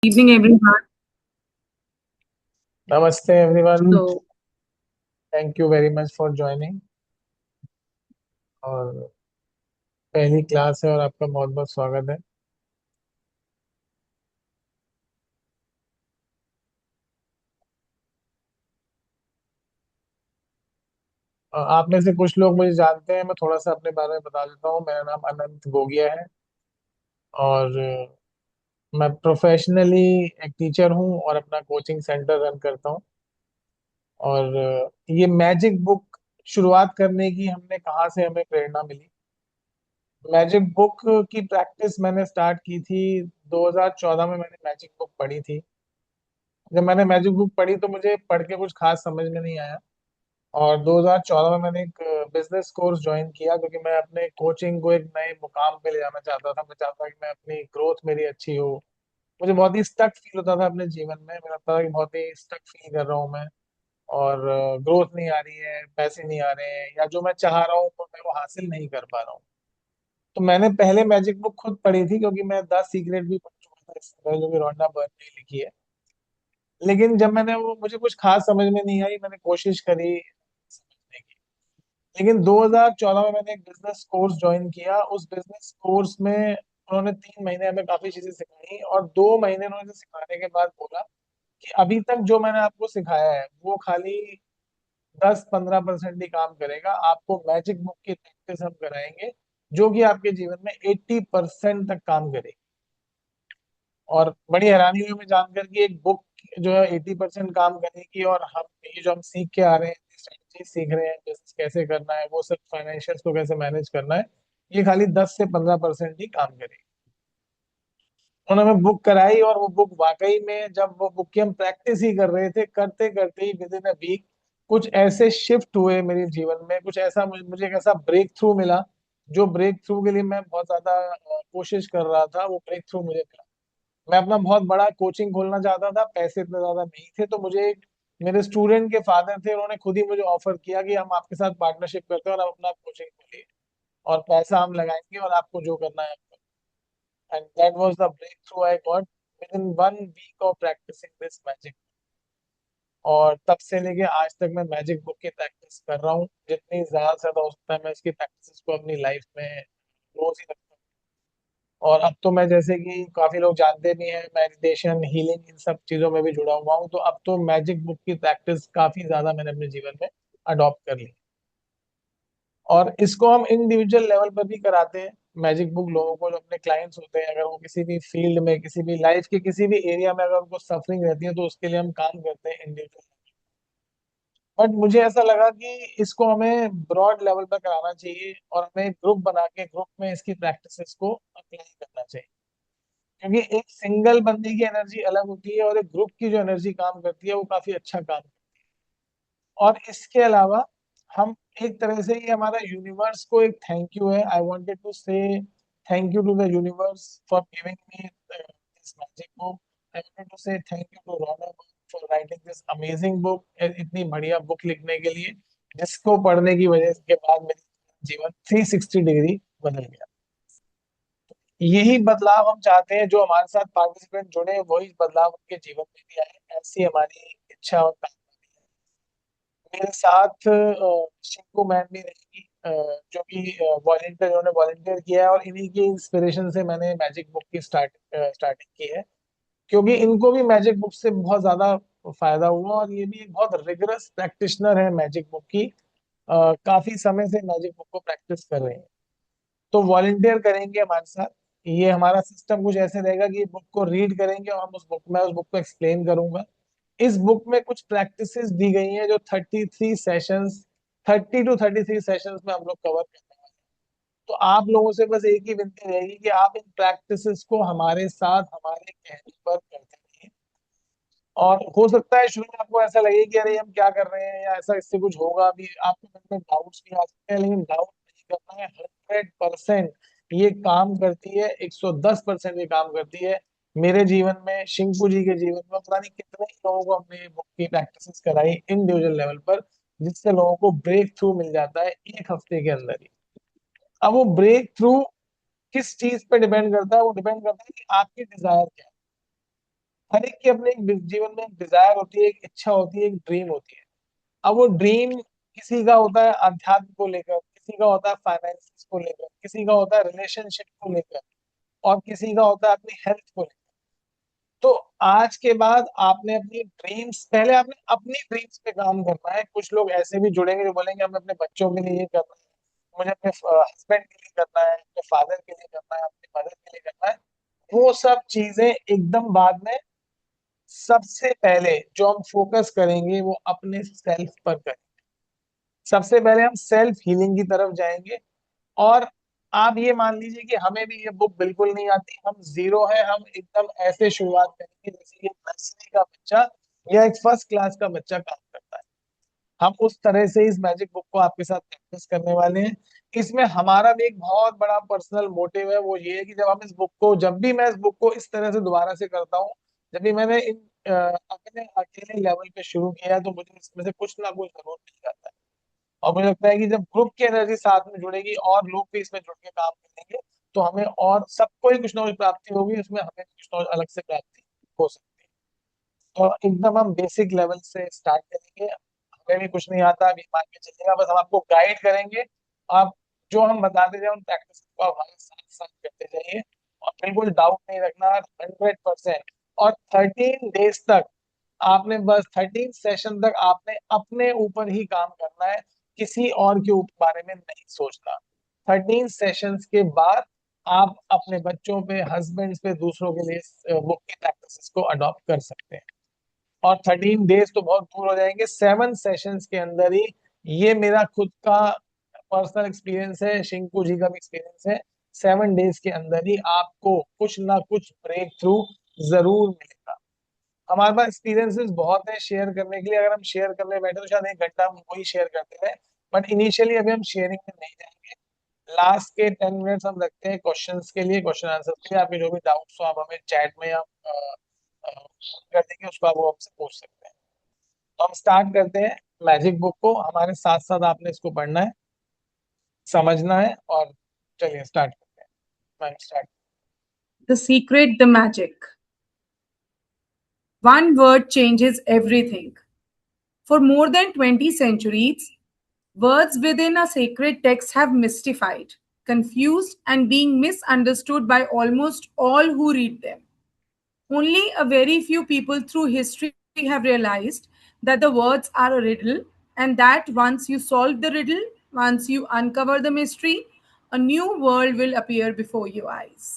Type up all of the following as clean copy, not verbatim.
Evening, everyone. नमस्ते everyone. So, thank you very much for joining. और पहली class है और आपका बहुत बहुत स्वागत है। आप में से कुछ लोग मुझे जानते हैं, मैं थोड़ा सा अपने बारे में बता देता हूँ। मेरा नाम अनंत गोगिया है और मैं प्रोफेशनली एक टीचर हूँ और अपना कोचिंग सेंटर रन करता हूँ। और ये मैजिक बुक शुरुआत करने की हमने कहाँ से हमें प्रेरणा मिली। मैजिक बुक की प्रैक्टिस मैंने स्टार्ट की थी 2014 में। मैंने मैजिक बुक पढ़ी थी। जब मैंने मैजिक बुक पढ़ी तो मुझे पढ़ के कुछ खास समझ में नहीं आया। और 2014 में मैंने एक बिजनेस कोर्स ज्वाइन किया, क्योंकि मैं अपने कोचिंग को एक नए मुकाम पे ले जाना चाहता था। मैं चाहता कि मैं अपनी ग्रोथ मेरी अच्छी हो। मुझे बहुत ही स्टक फील होता था अपने जीवन में। मेरा लगता था कि बहुत ही स्टक फील कर रहा हूँ मैं, और ग्रोथ नहीं आ रही है, पैसे नहीं आ रहे हैं, या जो मैं चाह रहा हूँ तो मैं वो हासिल नहीं कर पा रहा हूँ। तो मैंने पहले मैजिक बुक खुद पढ़ी थी, क्योंकि मैं द सीक्रेट भी पढ़ चुका था इससे पहले, जो कि रॉन्डा बर्न ने लिखी है। लेकिन जब मैंने वो, मुझे कुछ खास समझ में नहीं आई। मैंने कोशिश करी समझने की। लेकिन 2014 में मैंने एक बिजनेस कोर्स ज्वाइन किया। उस बिजनेस कोर्स में उन्होंने 3 महीने हमें काफी चीजें सिखाई, और 2 महीने उन्होंने सिखाने के बाद बोला कि अभी तक जो मैंने आपको सिखाया है वो खाली 10-15% ही काम करेगा। आपको मैजिक बुक की प्रैक्टिस हम कराएंगे, जो कि आपके जीवन में 80% तक काम करेगी। और बड़ी हैरानी हुई मुझे जानकर कि एक बुक जो है 80% काम करेगी, और हम ये जो हम सीख के आ रहे हैं, स्ट्रेटजी सीख रहे हैं, बिजनेस कैसे करना है, वो सब फाइनेंशियल्स को कैसे मैनेज करना है, ये खाली 10 से 15% ही काम करेगी। उन्होंने हमें बुक कराई, और वो बुक वाकई में, जब वो बुक की हम प्रैक्टिस ही कर रहे थे, करते करते ही विद इन अ वीक कुछ ऐसे शिफ्ट हुए मेरे जीवन में। कुछ ऐसा मुझे एक ऐसा ब्रेक थ्रू मिला, जो ब्रेक थ्रू के लिए मैं बहुत ज्यादा कोशिश कर रहा था। वो ब्रेक थ्रू मुझे मिला। मैं अपना बहुत बड़ा कोचिंग खोलना चाहता था, पैसे इतने ज्यादा नहीं थे, तो मुझे मेरे स्टूडेंट के फादर थे, उन्होंने खुद ही मुझे ऑफर किया कि हम आपके साथ पार्टनरशिप करते हैं और हम अपना कोचिंग खोलिए, और पैसा हम लगाएंगे और आपको जो करना है। And that was the breakthrough I got within 1 week of practising this magic. और तब से लेके आज तक मैं मैजिक बुक की प्रैक्टिस कर रहा हूँ। जितनी ज्यादा से ज्यादा हो सकता है मैं इसकी प्रैक्टिस को अपनी लाइफ में रोज ही रखता हूँ। और अब तो मैं, जैसे कि काफी लोग जानते भी हैं, मेडिटेशन, हीलिंग, इन सब चीजों में भी जुड़ा हुआ हूँ। तो अब तो मैजिक बुक की प्रैक्टिस काफी ज्यादा मैंने अपने जीवन में अडॉप्ट कर ली। और इसको हम इंडिविजुअल लेवल पर भी कराते हैं। मैजिक बुक लोगों को, जो अपने क्लाइंट्स होते हैं, अगर वो किसी भी फील्ड में, किसी भी लाइफ के किसी भी एरिया में अगर उनको सफरिंग रहती है, तो उसके लिए हम काम करते हैं इंडिविजुअल। बट मुझे ऐसा लगा कि इसको हमें ब्रॉड लेवल पर कराना चाहिए, और हमें एक ग्रुप बना के ग्रुप में इसकी प्रैक्टिसेस को अप्लाई करना चाहिए। क्योंकि एक सिंगल बंदे की एनर्जी अलग होती है, और एक ग्रुप की जो एनर्जी काम करती है वो काफी अच्छा काम करती है। और इसके अलावा हम एक तरह से, ये हमारा यूनिवर्स को एक थैंक यू है। I wanted to say thank you to the universe for giving me this magic book. I wanted to say thank you to Rhonda for writing this amazing book, इतनी बढ़िया book लिखने के लिए, जिसको पढ़ने की वजह के बाद मेरी जीवन 360 डिग्री बदल गया। यही बदलाव हम चाहते हैं। जो हमारे साथ पार्टिसिपेंट जुड़े हैं, वही बदलाव उनके जीवन में भी आए, ऐसी हमारी इच्छा और कामना भी है। मेरे साथ शिंकू मैम भी रहेगी, जो कि वॉलेंटियर, उन्होंने वॉलेंटियर किया है, और इन्हीं की इंस्पिरेशन से मैंने मैजिक बुक की स्टार्टिंग की है। क्योंकि इनको भी मैजिक बुक से बहुत ज्यादा फायदा हुआ, और ये भी एक बहुत रिगरस प्रैक्टिशनर है मैजिक बुक की। काफी समय से मैजिक बुक को प्रैक्टिस कर रहे हैं। तो वॉलेंटियर करेंगे हमारे साथ। ये हमारा सिस्टम कुछ ऐसे रहेगा कि बुक को रीड करेंगे, और हम उस बुक में, उस बुक को एक्सप्लेन करूंगा। इस बुक में कुछ प्रैक्टिसेस दी गई हैं, जो 30 टू 33 सेशंस में हम लोग कवर करने वाले हैं। तो आप लोगों से बस एक ही विनती रहेगी कि आप इन प्रैक्टिसेस को हमारे साथ, हमारे कहने पर करते रहिए। और हो सकता है शुरू में आपको ऐसा लगे कि अरे हम क्या कर रहे हैं, या ऐसा इससे कुछ होगा भी, आपके मन में डाउट्स भी आ सकते हैं। लेकिन डाउट नहीं करना है। 100% ये काम करती है, 110% ये काम करती है। मेरे जीवन में, शिंकू जी के जीवन में, पता नहीं कितने ही लोगों को हमने बुक की प्रैक्टिस कराई इंडिविजुअल लेवल पर, जिससे लोगों को ब्रेक थ्रू मिल जाता है 1 हफ्ते के अंदर ही। अब वो ब्रेक थ्रू किस चीज पे डिपेंड करता है? वो डिपेंड करता है कि आपकी डिजायर क्या है। हर एक की अपने एक जीवन में एक डिजायर होती है, एक इच्छा होती है, एक ड्रीम होती है। अब वो ड्रीम किसी का होता है अध्यात्म को लेकर, किसी का होता है फाइनेंस को लेकर, किसी का होता है रिलेशनशिप को लेकर, और किसी का होता है अपनी हेल्थ को लेकर। तो आज के बाद आपने अपनी ड्रीम्स, पहले आपने अपनी ड्रीम्स पे काम करना है। कुछ लोग ऐसे भी जुड़ेंगे जो बोलेंगे हमें अपने बच्चों के लिए ये करना है, मुझे अपने हस्बैंड के लिए करना है, अपने फादर के लिए करना है, अपनी मदर के लिए करना है। वो सब चीजें एकदम बाद में। सबसे पहले जो हम फोकस करेंगे वो अपने सेल्फ पर करेंगे। सबसे पहले हम सेल्फ हीलिंग की तरफ जाएंगे। और आप ये मान लीजिए कि हमें भी ये बुक बिल्कुल नहीं आती, हम जीरो है, हम एकदम ऐसे शुरुआत करेंगे जैसे एक नर्सरी का बच्चा या एक फर्स्ट क्लास का बच्चा काम करता है। हम उस तरह से इस मैजिक बुक को आपके साथ प्रैक्टिस करने वाले हैं। इसमें हमारा भी एक बहुत बड़ा पर्सनल मोटिव है, वो ये है कि जब हम इस बुक को, जब भी मैं इस बुक को इस तरह से दोबारा से करता हूँ, जब भी मैंने अपने अकेले लेवल पे शुरू किया है, तो मुझे इसमें से कुछ ना कुछ जरूर मिल जाता है। और मुझे लगता है कि जब ग्रुप की एनर्जी साथ में जुड़ेगी और लोग भी इसमें जुड़ के काम करेंगे, तो हमें और सबको ही कुछ ना कुछ प्राप्ति होगी, उसमें हमें भी कुछ ना कुछ अलग से प्राप्ति हो सकती है। तो एकदम हम बेसिक लेवल से स्टार्ट करेंगे। हमें भी कुछ नहीं आता, अभी मान के चलिएगा, बस हम आपको गाइड करेंगे। आप जो हम बताते जाए उन प्रैक्टिस को आप हमारे साथ साथ करते जाइए, और बिल्कुल डाउट नहीं रखना, 100%। और 13 डेज तक आपने, बस 13 सेशन तक आपने अपने ऊपर ही काम करना है, किसी और के ऊपर बारे में नहीं सोचना। 13 सेशंस के बाद आप अपने बच्चों पे, हस्बैंड पे, दूसरों के लिए बुक की प्रैक्टिस को अडॉप्ट कर सकते हैं। और 13 डेज तो बहुत दूर हो जाएंगे, 7 सेशंस के अंदर ही। ये मेरा खुद का पर्सनल एक्सपीरियंस है, शिंकू जी का भी एक्सपीरियंस है। 7 डेज के अंदर ही आपको कुछ ना कुछ ब्रेक थ्रू जरूर मिलेगा। हमारे पास एक्सपीरियंसेस बहुत है शेयर करने के लिए, अगर हम शेयर करने बैठे तो शायद 1 घंटा हम वही शेयर करते रहे। बट इनिशियली अभी हम शेयरिंग में नहीं जाएंगे। लास्ट के 10 मिनट्स हम रखते हैं क्वेश्चंस के लिए, क्वेश्चन आंसर के लिए। आपके जो भी डाउट्स हो आप हमें चैट में या कर देंगे, उसको आप वो हमसे पूछ सकते हैं। तो हम स्टार्ट करते हैं मैजिक बुक को, हमारे साथ साथ आपने इसको पढ़ना है, समझना है, और चलिए स्टार्ट करते हैं। Ma'am start. The secret, the magic. One word changes everything. For more than 20 centuries, words within a sacred text have mystified, confused, and being misunderstood by almost all who read them. Only a very few people through history have realized that the words are a riddle, and that once you solve the riddle, once you uncover the mystery, a new world will appear before your eyes.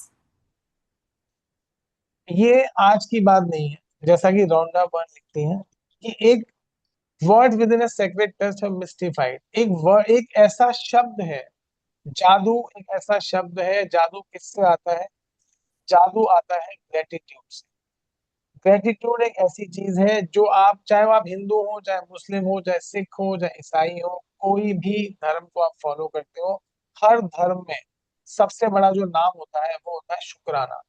ये आज की बात नहीं है, जैसा कि Rhonda Byrne लिखती हैं कि एक word within a secret text है मिस्टिफाइड। एक वर्ड, एक ऐसा शब्द है, जादू एक ऐसा शब्द है। जादू किससे आता है? जादू आता है ग्रेटिट्यूड से। ग्रेटिट्यूड एक ऐसी चीज है जो आप, चाहे वो आप हिंदू हो, चाहे मुस्लिम हो, चाहे सिख हो, चाहे ईसाई हो, कोई भी धर्म को आप फॉलो करते हो, हर धर्म में सबसे बड़ा जो नाम होता है वो होता है शुक्राना।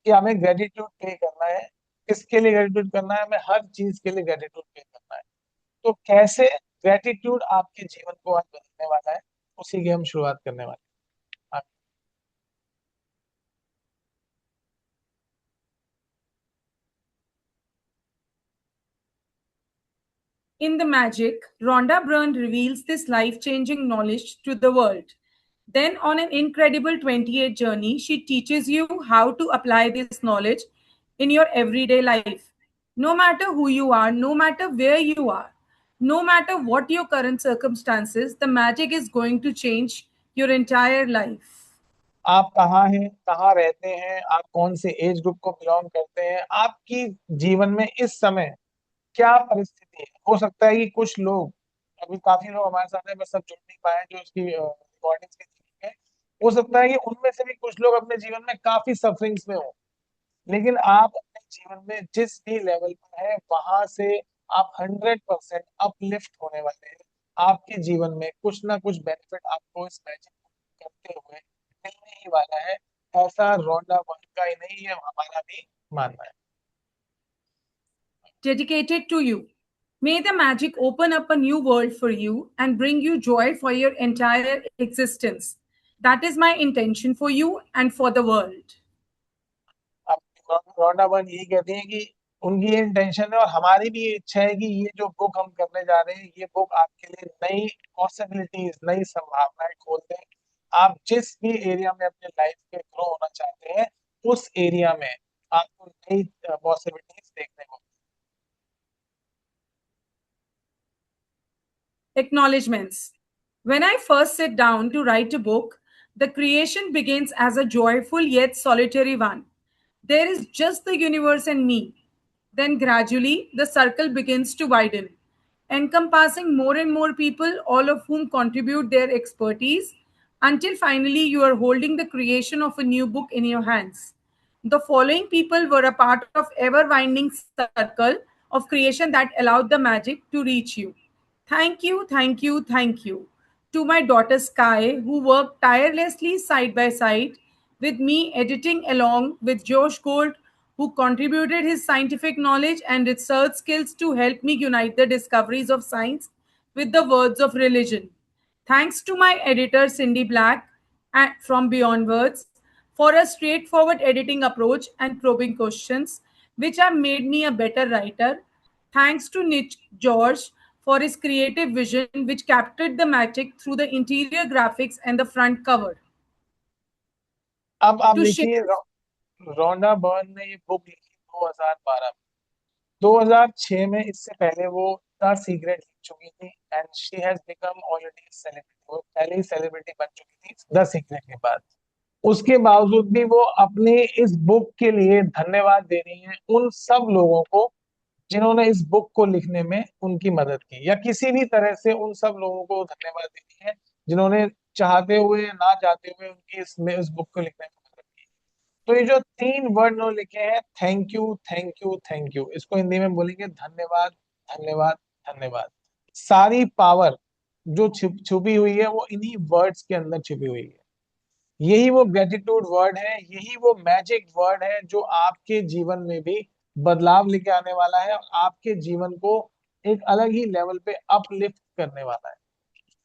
कि हमें ग्रेटिट्यूड पे करना है। किसके लिए ग्रेटिट्यूड करना है? हमें हर चीज के लिए ग्रेटिट्यूड पे करना है। तो कैसे ग्रेटिट्यूड आपके जीवन को आज बदलने वाला है, उसी की हम शुरुआत करने वाले हैं। In The Magic, Rhonda Byrne reveals this life changing knowledge to the world. Then, on an incredible 28 journey, she teaches you how to apply this knowledge in your everyday life. No matter who you are, no matter where you are, no matter what your current circumstances, the magic is going to change your entire life. आप कहाँ हैं, कहाँ रहते हैं, आप कौन से age group को बिलोंग करते हैं, आपकी जीवन में इस समय क्या परिस्थिति है? हो सकता है कि कुछ लोग, अभी काफी लोग हमारे साथ हैं, बस सब जुड़ नहीं पाए जो इसकी रिकॉर्डिंग्स के थ्रू है। हो सकता है कि उनमें से भी कुछ लोग अपने जीवन में काफी सफरिंग्स में हो। लेकिन आप अपने जीवन में जिस भी लेवल पर है, वहां से आप 100% अपलिफ्ट होने वाले हैं। आपके जीवन में कुछ ना कुछ बेनिफिट आपको इस मैजिक करते हुए मिलने ही वाला है। ऐसा रोंडा वर्ल्ड का ही नहीं है, हमारा भी मानना है। Dedicated to you. May the magic open up a new world for you and bring you joy for your entire existence. That is my intention for you and for the world. आप Rhonda Byrne यही कहती हैं कि उनकी ये intention है और हमारी भी ये इच्छा है कि ये जो बुक हम करने जा रहे हैं, ये बुक आपके लिए नई पॉसिबिलिटीज, नई संभावनाएं खोल दे। आप जिस भी एरिया में अपने लाइफ के ग्रो होना चाहते हैं, उस एरिया में आपको नई पॉसिबिलिटीज देखने को। Acknowledgements. When I first sit down to write a book, the creation begins as a joyful yet solitary one. There is just the universe and me. Then gradually, the circle begins to widen, encompassing more and more people, all of whom contribute their expertise, until finally you are holding the creation of a new book in your hands. The following people were a part of ever winding circle of creation that allowed the magic to reach you. Thank you, thank you, thank you. To my daughter Sky, who worked tirelessly side by side with me, editing along with Josh Gold, who contributed his scientific knowledge and research skills to help me unite the discoveries of science with the words of religion. Thanks to my editor Cindy Black from Beyond Words for a straightforward editing approach and probing questions, which have made me a better writer. Thanks to Nick George for his creative vision, which captured the magic through the interior graphics and the front cover. अब आप To share देखिए, Rhonda Byrne ने ये book लिखी 2012 में। 2006 में इससे पहले वो द सीक्रेट लिख चुकी थी, and she has become already celebrity. वो पहले ही सेलिब्रिटी बन चुकी थी द सीक्रेट के बाद। उसके बावजूद भी वो अपने इस बुक के लिए धन्यवाद दे रही हैं उन सब लोगों को जिन्होंने इस बुक को लिखने में उनकी मदद की, या किसी भी तरह से उन सब लोगों को धन्यवाद देती है जिन्होंने चाहते हुए या ना चाहते हुए उनकी इस बुक को लिखने में मदद की। तो ये जो 3 वर्ड उन्होंने लिखे हैं, thank you, thank you, thank you, इसको हिंदी में बोलेंगे धन्यवाद, धन्यवाद, धन्यवाद। सारी पावर जो छुपी हुई है वो इन्हीं वर्ड्स के अंदर छुपी हुई है। यही वो ग्रेटिट्यूड वर्ड है, यही वो मैजिक वर्ड है जो आपके जीवन में भी बदलाव लेके आने वाला है और आपके जीवन को एक अलग ही लेवल पे अपलिफ्ट करने वाला है।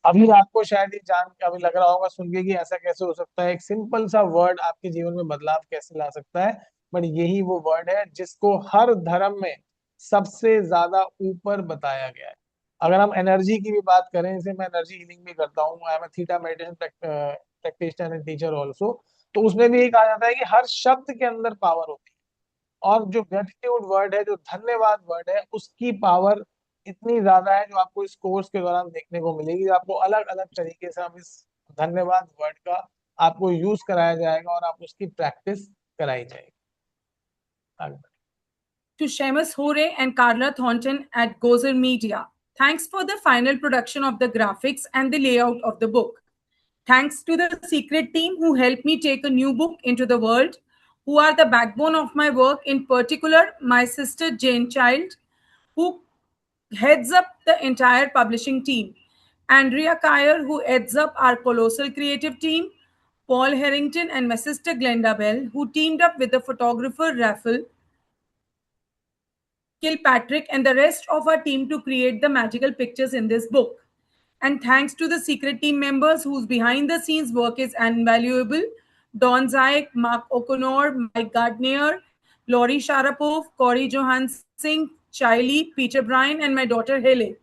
अभी आपको शायद ये जान के अभी लग रहा होगा सुन के कि ऐसा कैसे हो सकता है, एक सिंपल सा वर्ड आपके जीवन में बदलाव कैसे ला सकता है। बट यही वो वर्ड है जिसको हर धर्म में सबसे ज्यादा ऊपर बताया गया है। अगर हम एनर्जी की भी बात करें, जैसे मैं एनर्जी हीलिंग भी करता हूँ, I am theta meditation practitioner and teacher also, तो उसमें भी ये कहा जाता है कि हर शब्द के अंदर पावर होती है। और जो ग्रेटिट्यूड वर्ड है, जो धन्यवाद वर्ड है, उसकी पावर इतनी ज्यादा है जो आपको इस कोर्स के दौरान देखने को मिलेगी। आपको अलग अलग तरीके से हम इस धन्यवाद वर्ड का आपको यूज कराया जाएगा और आप उसकी प्रैक्टिस कराई जाएगी। आगे बढ़िए। to Seamus Hore and Carla Thornton at Gozer Media. Thanks for the final production of the graphics and the layout of the book. Thanks to the secret team who helped me take a new book into the world, who are the backbone of my work, in particular, my sister Jane Child, who heads up the entire publishing team, Andrea Kyer, who heads up our colossal creative team, Paul Harrington, and my sister Glenda Bell, who teamed up with the photographer Raphael Kilpatrick, and the rest of our team to create the magical pictures in this book. And thanks to the secret team members whose behind the scenes work is invaluable: Don Zayek, Mark O'Connor, Mike Gardner, Laurie Sharapov, Corey Johansson, Chiley, Peter Bryan, and my daughter Haley.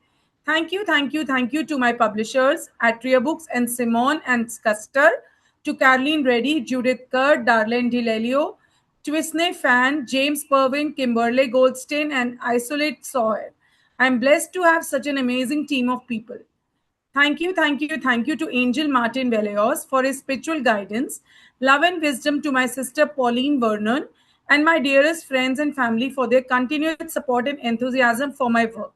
Thank you, thank you, thank you to my publishers, Atria Books and Simon and Scuster, to Caroline Reddy, Judith Kerr, Darlene DeLelio, Twisney Fan, James Pervin, Kimberly Goldstein, and Isolate Sawyer. I'm blessed to have such an amazing team of people. Thank you, thank you, thank you to Angel Martin Veleos for his spiritual guidance, love and wisdom to my sister Pauline Vernon, and my dearest friends and family for their continued support and enthusiasm for my work.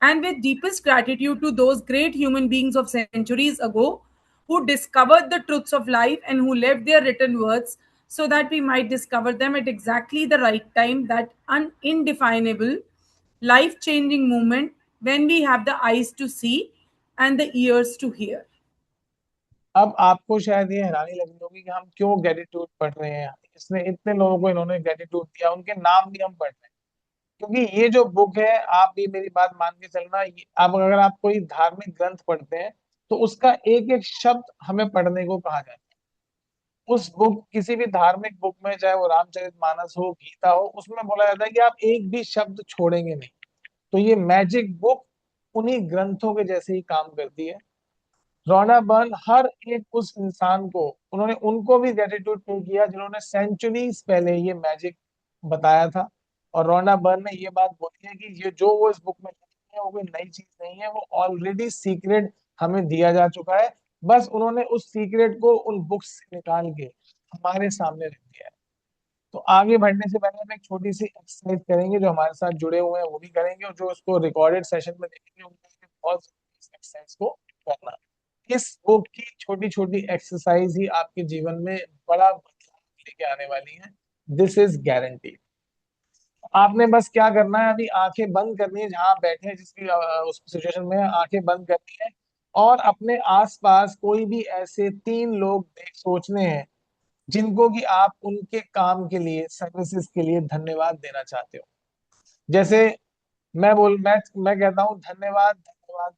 And with deepest gratitude to those great human beings of centuries ago who discovered the truths of life and who left their written words so that we might discover them at exactly the right time, that indefinable, life changing moment when we have the eyes to see and the ears to hear. अब आपको शायद ये हैरानी लगी होगी कि हम क्यों ग्रेटिट्यूड पढ़ रहे हैं, इसने इतने लोगों को इन्होंने ग्रेटिट्यूड दिया, उनके नाम भी हम पढ़ रहे हैं। क्योंकि ये जो बुक है, आप भी मेरी बात मान के चलना, आप अगर आप कोई धार्मिक ग्रंथ पढ़ते हैं तो उसका एक एक शब्द हमें पढ़ने को कहा जाता है। उस बुक, किसी भी धार्मिक बुक में, चाहे वो रामचरितमानस हो, गीता हो, उसमें बोला जाता है कि आप एक भी शब्द छोड़ेंगे नहीं। तो ये मैजिक बुक उन्हीं ग्रंथों के जैसे ही काम करती है। रोना बर्न हर एक उस इंसान को, उन्होंने उनको भी ग्रेटिट्यूड पे किया जिन्होंने सेंचुरीज पहले ये मैजिक बताया था। और रोना बर्न ने ये बात बोली है कि ये जो वो इस बुक में लिखी है वो कोई नई चीज नहीं है, वो ऑलरेडी सीक्रेट हमें दिया जा चुका है। बस उन्होंने उस सीक्रेट को उन बुक्स से निकाल के हमारे सामने रख दिया है। तो आगे बढ़ने से पहले हम एक छोटी सी एक्सरसाइज करेंगे, जो हमारे साथ जुड़े हुए हैं वो भी करेंगे, और जो उसको रिकॉर्डेड सेशन में देखेंगे उनके लिए बहुत जरूरी इस एक्सरसाइज को करना। इस बुक की छोटी छोटी एक्सरसाइज ही आपके जीवन में बड़ा बदलाव लेके आने वाली है। This is guarantee. आपने बस क्या करना है, अभी आंखें बंद करनी है, जहां आप बैठे हैं, जिसकी उस सिचुएशन में आंखें बंद करनी है, और अपने आसपास कोई भी ऐसे 3 लोग देख सोचने हैं जिनको कि आप उनके काम के लिए, सर्विसेज के लिए धन्यवाद देना चाहते हो। जैसे मैं कहता हूँ धन्यवाद, धन्यवाद,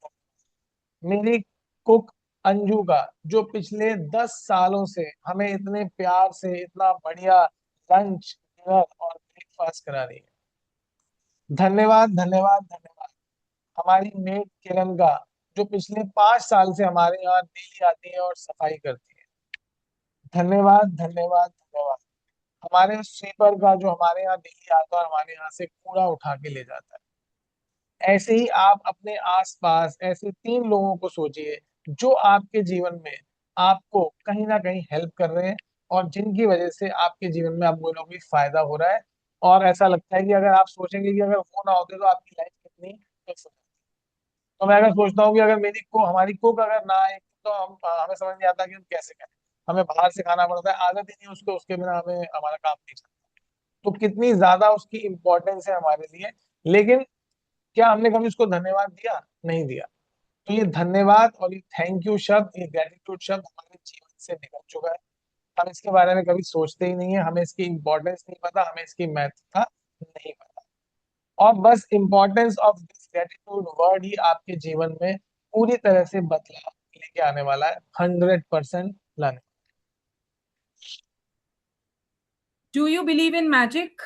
मेरी कुक अंजू का, जो पिछले 10 सालों से हमें इतने प्यार से इतना बढ़िया लंच, डिनर और ब्रेकफास्ट करा रही है। धन्यवाद, धन्यवाद, धन्यवाद हमारी मेड किरण का, जो पिछले 5 साल से हमारे यहाँ डेली आती है और सफाई करती है। धन्यवाद, धन्यवाद, धन्यवाद हमारे स्वीपर का, जो हमारे यहाँ डेली आता है और हमारे यहाँ से कूड़ा उठा के ले जाता है। ऐसे ही आप अपने आसपास ऐसे 3 लोगों को सोचिए जो आपके जीवन में आपको कहीं ना कहीं हेल्प कर रहे हैं, और जिनकी वजह से आपके जीवन में आपको लोगों को फायदा हो रहा है। और ऐसा लगता है कि अगर आप सोचेंगे कि अगर वो ना होते तो आपकी लाइफ कितनी टफ हो जाती। तो मैं अगर सोचता हूँ कि अगर हमारी कुक अगर ना आए तो हमें समझ नहीं आता कि हम कैसे करें। हमें बाहर से खाना पड़ता है, आदत ही नहीं उसको, उसके बिना हमें हमारा काम नहीं चलता। तो कितनी ज्यादा उसकी इंपॉर्टेंस है हमारे लिए। लेकिन क्या हमने कभी उसको धन्यवाद दिया? नहीं दिया। तो ये धन्यवाद और ये थैंक यू शब्द, ये ग्रेटिट्यूड शब्द हमारे जीवन से निकल चुका है। हम इसके बारे में कभी सोचते ही नहीं है, हमें इसकी इंपॉर्टेंस नहीं पता, हमें इसकी महत्वता नहीं पता। और बस importance of this gratitude word ही आपके जीवन में पूरी तरह से बदलाव लेके आने वाला है, 100% लाने। Do you believe in magic?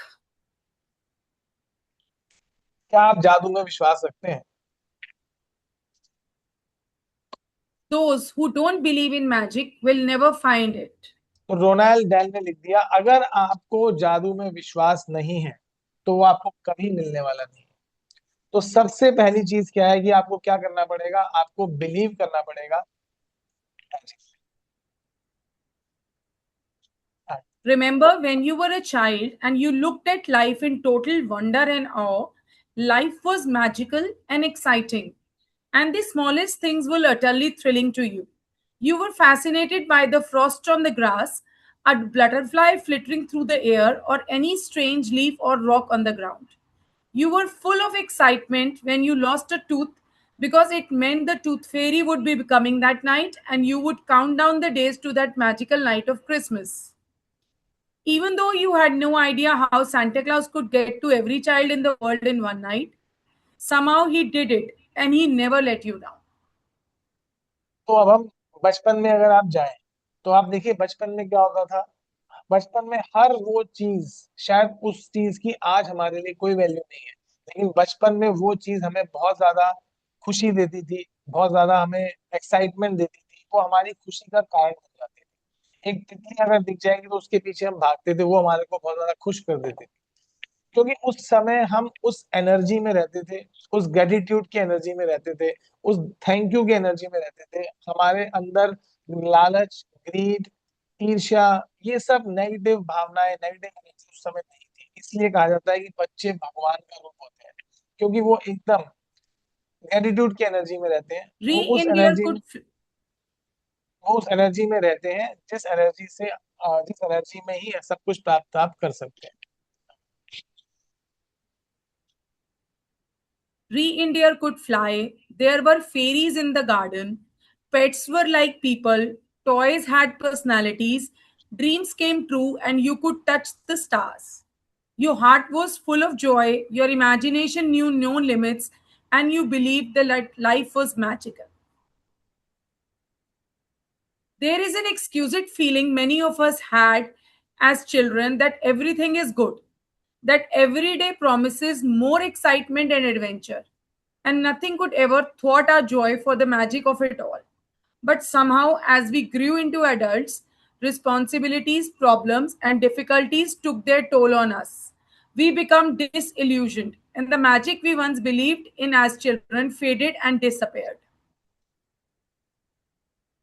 क्या आप जादू में विश्वास रखते हैं? Those who don't believe in magic will never find it. तो रोनाल्ड डैल ने लिख दिया, अगर आपको जादू में विश्वास नहीं है तो वो आपको कभी मिलने वाला नहीं है। तो सबसे पहली चीज क्या है कि आपको क्या करना पड़ेगा? आपको बिलीव करना पड़ेगा। Remember when you were a child and you looked at life in total wonder and awe? Life was magical and exciting, and the smallest things were utterly thrilling to you. You were fascinated by the frost on the grass, a butterfly flittering through the air, or any strange leaf or rock on the ground. You were full of excitement when you lost a tooth because it meant the tooth fairy would be coming that night and you would count down the days to that magical night of Christmas. Even though you had no idea how Santa Claus could get to every child in the world in one night, somehow he did it and he never let you down. तो अब हम बचपन में अगर आप जाएं तो आप देखिए बचपन में क्या होता था। बचपन में हर वो चीज, शायद उस चीज की आज हमारे लिए कोई वैल्यू नहीं है, लेकिन बचपन में वो चीज हमें बहुत ज्यादा खुशी देती थी, बहुत ज्यादा हमें एक्साइटमेंट देती थी, वो हमारी खुशी का कारण बन जाती थी। एक तितली अगर दिख जाएगी तो उसके पीछे हम भागते थे, वो हमारे को बहुत ज्यादा खुश कर देती थी। क्योंकि उस समय हम उस एनर्जी में रहते थे, उस ग्रेटिट्यूड की एनर्जी में रहते थे, उस थैंक यू की एनर्जी में रहते थे। हमारे अंदर लालच, ग्रीड, ईर्ष्या, ये सब नेगेटिव भावनाएं, नेगेटिव एनर्जी उस समय नहीं थी। इसलिए कहा जाता है कि बच्चे भगवान का रूप होते हैं, क्योंकि वो एकदम ग्रेटिट्यूड की एनर्जी में रहते हैं। Reindeer could वो उस एनर्जी में रहते हैं जिस एनर्जी में ही सब कुछ प्राप्त आप कर सकते हैं। Reindeer could fly. There were fairies in the garden. Pets were like people. Toys had personalities. Dreams came true, and you could touch the stars. Your heart was full of joy. Your imagination knew no limits, and you believed that life was magical. There is an exquisite feeling many of us had as children that everything is good, that every day promises more excitement and adventure, and nothing could ever thwart our joy for the magic of it all. But somehow, as we grew into adults, responsibilities, problems, and difficulties took their toll on us. We become disillusioned, and the magic we once believed in as children faded and disappeared.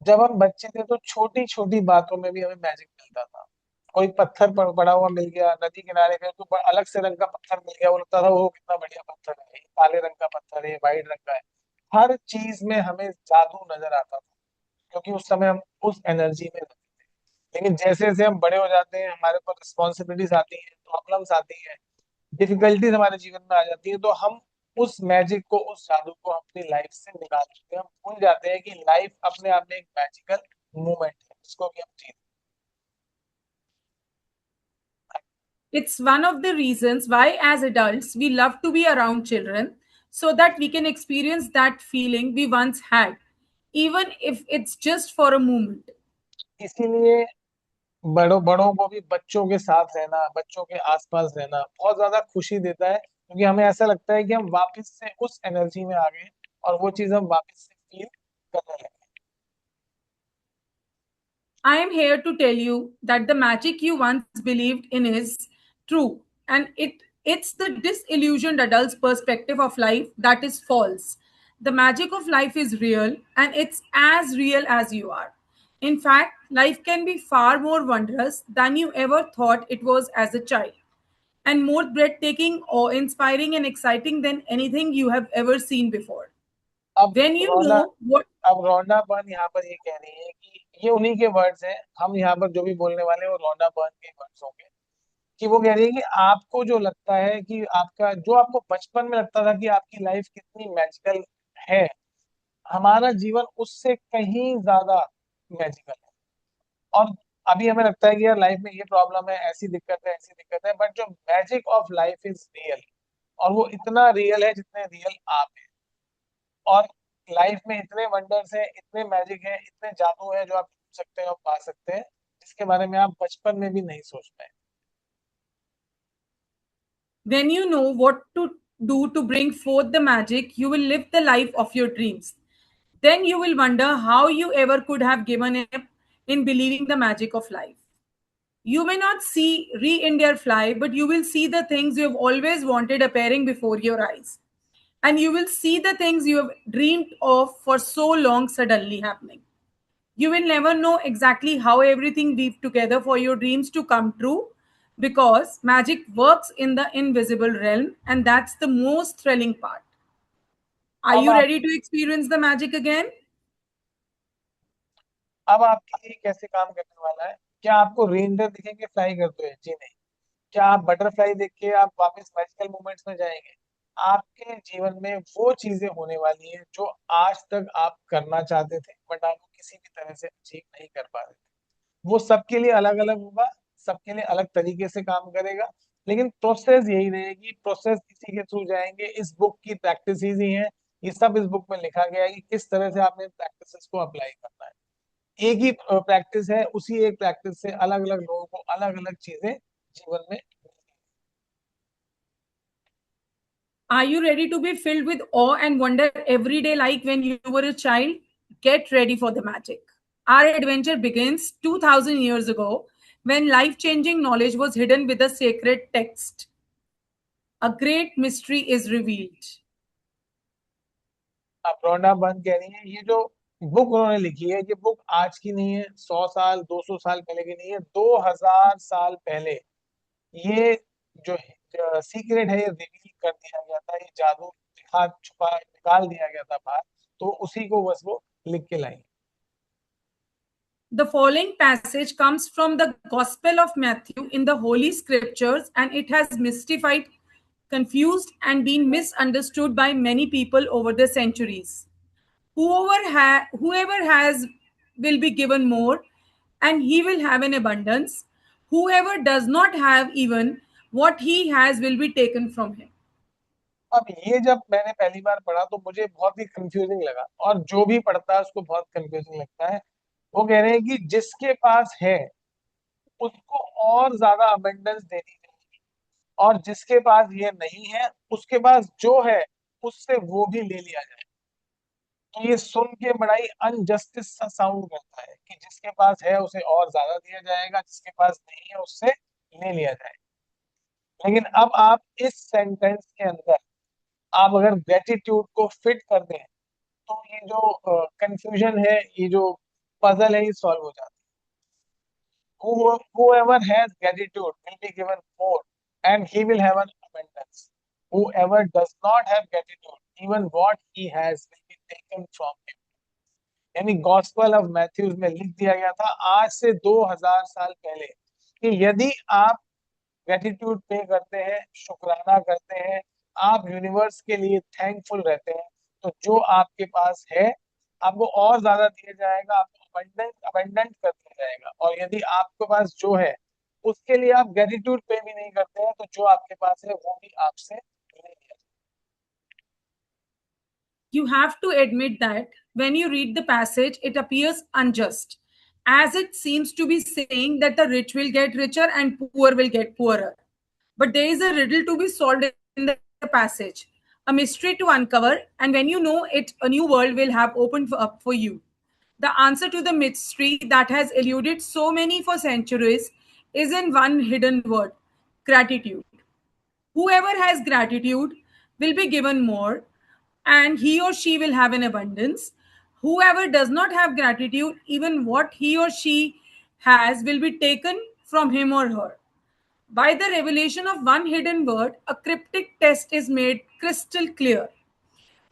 जब हम बच्चे थे तो छोटी छोटी बातों में भी हमें मैजिक मिलता था। कोई पत्थर पड़ा हुआ मिल गया, नदी किनारे गए तो अलग से रंग का पत्थर मिल गया, वो लगता था वो कितना बढ़िया पत्थर है, ये काले रंग का पत्थर है, व्हाइट रंग का है। हर चीज में हमें जादू नजर आता था, क्योंकि उस समय हम उस एनर्जी में रहते थे। लेकिन जैसे जैसे हम बड़े हो जाते हैं, हमारे ऊपर रिस्पॉन्सिबिलिटीज आती हैं, प्रॉब्लम्स आती हैं, डिफिकल्टीज हमारे जीवन में आ जाती है, तो हम उस मैजिक को, उस जादू को अपनी लाइफ से निकाल देते हैं। हम भूल जाते हैं कि लाइफ अपने आप में एक मैजिकल मोमेंट है, जिसको कि हम जीते It's one of the reasons why, as adults, we love to be around children so that we can experience that feeling we once had, even if it's just for a moment. हैं। इसीलिए बड़ों बड़ों को भी बच्चों के साथ रहना, बच्चों के आसपास रहना बहुत ज्यादा खुशी देता है, क्योंकि हमें ऐसा लगता है कि हम वापस से उस एनर्जी में आ गए और वो चीज हम वापस से फील करने लगे। I am here to tell you that the magic you once believed in is true, and it's the disillusioned adult's perspective of life that is false. The magic of life is real, and it's as real as you are. In fact, life can be far more wondrous than you ever thought it was as a child, and more breathtaking, awe inspiring, and exciting than anything you have ever seen before. अब When you रोना know what अब रोना burn यहाँ पर ये कह रही है कि ये उन्हीं के वर्ड्स हैं, हम यहाँ पर जो भी बोलने वाले हैं वो रोना बर्न के वर्ड्स होंगे। कि वो कह रही है कि आपको जो लगता है कि आपका जो आपको बचपन में लगता था कि आपकी लाइफ कितनी मैजिकल है, हमारा जीवन उससे कहीं ज्यादा मैजिकल है। और अभी हमें लगता है कि यार लाइफ में ये प्रॉब्लम है, ऐसी दिक्कत है, ऐसी दिक्कत है, बट जो magic of life is real, और वो इतना रियल है जितने रियल आप हैं। और लाइफ में इतने वंडर्स हैं, इतने मैजिक है, इतने जादू है जो आप छू सकते हैं और पा सकते हैं, जिसके बारे में आप बचपन में भी नहीं सोच पाए। When you know what to do to bring forth the magic, you will live the life of your dreams. Then you will wonder how you ever could have given up in believing the magic of life. You may not see reindeer fly, but you will see the things you have always wanted appearing before your eyes. And you will see the things you have dreamed of for so long suddenly happening. You will never know exactly how everything weaved together for your dreams to come true, because magic works in the invisible realm, and that's the most thrilling part. Are अब you आप ready to experience the magic again? अब आपके लिए कैसे काम करने वाला है? क्या आपको रेनडर दिखेंगे फ्लाई करते हुए? जी नहीं। क्या आप बटरफ्लाई देख के आप वापस मैजिकल मोमेंट्स में जाएंगे? आपके जीवन में वो चीजें होने वाली हैं जो आज तक आप करना चाहते थे, बट आप वो किसी भी तरह से अचीव नहीं कर पा रहे थे। वो सबके लिए अलग अलग होगा, सबके लिए अलग तरीके से काम करेगा, लेकिन प्रोसेस यही रहेगी, प्रोसेस इसी के थ्रू जाएंगे। इस बुक की प्रैक्टिस ही है, ये सब इस बुक में लिखा गया है कि किस तरह से आपने प्रैक्टिसेस को अप्लाई करना है। एक ही प्रैक्टिस है, उसी एक प्रैक्टिस से अलग अलग लोगों को अलग अलग चीजें जीवन में। Are you ready to be filled with awe and wonder every day like when you were a child? Get ready for the magic. Our adventure begins 2000 years ago when life changing knowledge was hidden with a sacred text. A great mystery is revealed. अब रोना बंद कह रही है, ये जो book उन्होंने लिखी है, ये बुक आज की नहीं है, 100 साल 200 साल पहले की नहीं है, 2000 साल पहले ये जो सीक्रेट है ये रिवील कर दिया गया था, ये जादू दिखा छुपा निकाल दिया गया था बाहर, तो उसी को बस वो लिख के लाई। The following passage comes from the Gospel of Matthew in the Holy Scriptures, and it has mystified, confused, and been misunderstood by many people over the centuries. Whoever has will be given more, and he will have an abundance. Whoever does not have, even what he has will be taken from him. अब ये जब मैंने पहली बार पढ़ा तो मुझे बहुत ही confusing लगा, और जो भी पढ़ता है उसको बहुत कंफ्यूजिंग लगता है। वो कह रहे हैं कि जिसके पास है उसको और ज्यादा अबंडेंस देनी चाहिए, और जिसके पास ये नहीं है उसके पास जो है उससे वो भी ले लिया जाए। तो ये सुन के बड़ा ही अनजस्टिस सा साउंड करता है कि जिसके पास है उसे और ज्यादा दिया जाएगा, जिसके पास नहीं है उससे ले लिया जाए। लेकिन अब आप इस सेंटेंस के अंदर आप अगर ग्रेटिट्यूड को फिट कर दें तो ये जो कंफ्यूजन है, ये जो पजल है, ये सॉल्व हो जाता है। Whoever has gratitude will be given more and he will have an abundance. Whoever does not have gratitude, even what he has will be taken from him. यानी गॉस्पेल ऑफ मैथ्यूज में लिख दिया गया था आज से 2000 साल पहले कि यदि आप ग्रेटिट्यूड पे करते हैं, शुक्राना करते हैं, आप यूनिवर्स के लिए थैंकफुल रहते हैं, तो जो आपके पास है आपको और ज्यादा दिया जाएगा, आपको अबंडेंट अबंडेंट कर दिया जाएगा। और यदि आपके पास जो है उसके लिए आप ग्रेटिट्यूड पे भी नहीं करते हैं, तो जो आपके पास है वो भी आपसे ले लिया You have to admit that when you read the passage, it appears unjust, as it seems to be saying that the rich will get richer and poor will get poorer. But there is a riddle to be solved in the passage, a mystery to uncover, and when you know it, a new world will have opened up for you. The answer to the mystery that has eluded so many for centuries is in one hidden word: gratitude. Whoever has gratitude will be given more, and he or she will have an abundance. Whoever does not have gratitude, even what he or she has will be taken from him or her. By the revelation of one hidden word, a cryptic test is made crystal clear.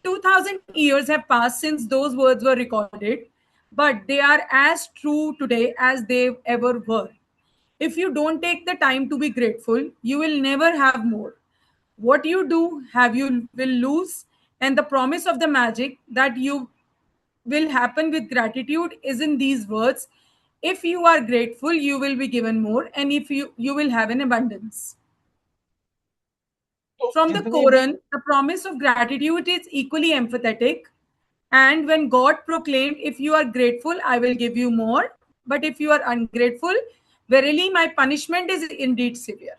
2000 years have passed since those words were recorded, but they are as true today as they ever were. If you don't take the time to be grateful, you will never have more. What you do have you will lose, and the promise of the magic that you will happen with gratitude is in these words: if you are grateful, you will be given more, and if you will have an abundance. तो From the जितनी भी Quran, the promise of gratitude is equally empathetic. And when God proclaimed, if you are grateful, I will give you more. But if you are ungrateful, verily my punishment is indeed severe.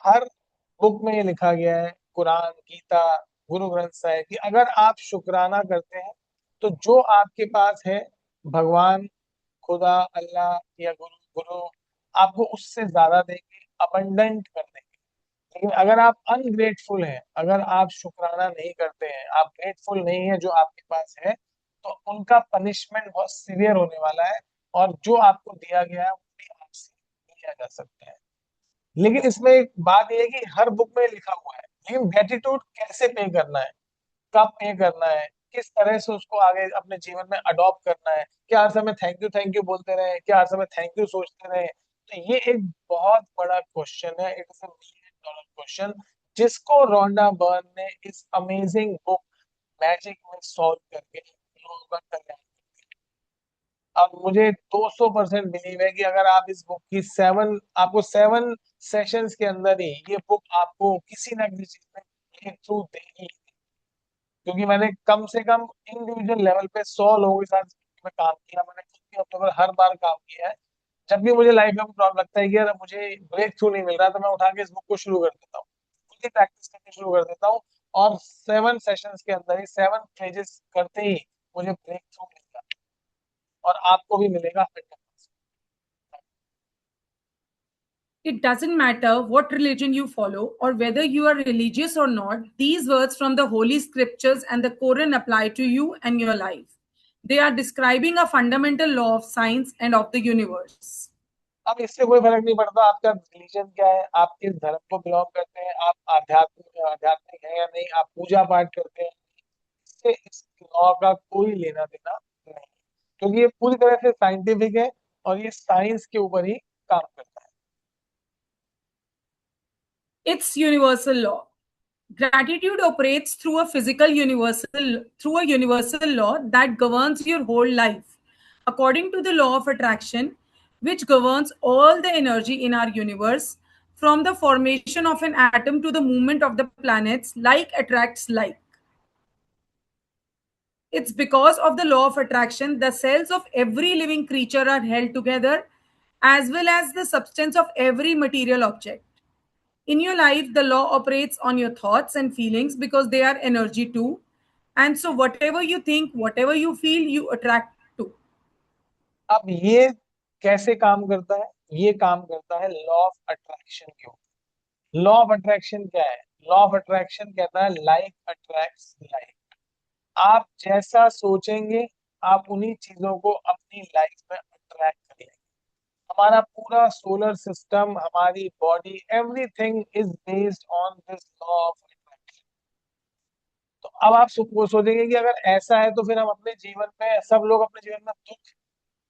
Her book में ये लिखा गया है, कुरान, गीता, गुरु ग्रंथ साहिब, कि अगर आप शुक्राना करते हैं तो जो आपके पास है, भगवान, खुदा, अल्लाह या गुरु गुरु आपको उससे ज्यादा देंगे, अबंडेंट कर देंगे। लेकिन अगर आप अनग्रेटफुल हैं, अगर आप शुक्राना नहीं करते हैं, आप ग्रेटफुल नहीं है जो आपके पास है, तो उनका पनिशमेंट बहुत सीवियर होने वाला है, और जो आपको दिया गया है वो भी आपसे लिया जा सकता है। लेकिन इसमें एक बात यह है कि हर बुक में लिखा हुआ है, लेकिन ग्रेटिट्यूड कैसे पे करना है, कब पे करना है, किस तरह से उसको आगे अपने जीवन में अडॉप्ट करना है, क्या हर समय थैंक यू बोलते रहे, क्या हर समय थैंक यू सोचते रहे, तो ये एक बहुत बड़ा क्वेश्चन है। It is a million dollar question, जिसको रोंडा बर्न ने इस अमेजिंग बुक मैजिक में सॉल्व करके लोगों का कल्याण। अब मुझे 200% बिलीव है कि अगर आप इस बुक की आपको 7 सेशंस के अंदर ही ये बुक आपको किसी ना किसी चीज में थ्रू देगी। क्योंकि मैंने कम से कम इंडिविजुअल लेवल पे 100 लोगों के साथ में काम किया, मैंने खुद के अपने पर हर बार काम किया है। जब भी मुझे लाइफ में प्रॉब्लम लगता है कि यार मुझे ब्रेक थ्रू नहीं मिल रहा, तो मैं उठा के इस बुक को शुरू कर देता हूँ, खुद ही प्रैक्टिस करनी शुरू कर देता हूँ, और 7 सेशंस के अंदर ही 7 पेजेस करते ही मुझे ब्रेक थ्रू मिल जाता है, और आपको भी मिलेगा 100%। It doesn't matter what religion you follow or whether you are religious or not, these words from the Holy Scriptures and the Quran apply to you and your life. They are describing a fundamental law of science and of the universe. अब इससे कोई फर्क नहीं पड़ता आपका religion क्या है, आप किस धर्म को बिलोंग करते हैं, आप आध्यात्मिक है या नहीं, आप पूजा पाठ करते हैं, इससे इस लॉ का कोई लेना देना नहीं, क्योंकि ये पूरी तरह से साइंटिफिक है और ये साइंस के ऊपर ही काम करता है। It's universal law. Gratitude operates through a universal law that governs your whole life. According to the law of attraction, which governs all the energy in our universe, from the formation of an atom to the movement of the planets, like attracts like. It's because of the law of attraction. The cells of every living creature are held together, as well as the substance of every material object. In your life, the law operates on your thoughts and feelings because they are energy too. And so, whatever you think, whatever you feel, you attract to. अब ये कैसे काम करता है? ये काम करता है लॉ ऑफ अट्रैक्शन के ऊपर। लॉ ऑफ अट्रैक्शन क्या है? लॉ ऑफ अट्रैक्शन कहता है लाइक अट्रैक्ट्स लाइक। आप जैसा सोचेंगे, आप उन्हीं चीजों को अपनी लाइफ में अट्रैक्ट करेंगे। हमारा पूरा सोलर सिस्टम, हमारी body, everything is based on this law of attraction. तो अब आप सोचेंगे कि अगर ऐसा है तो फिर हम अपने जीवन में, सब लोग अपने जीवन में दुख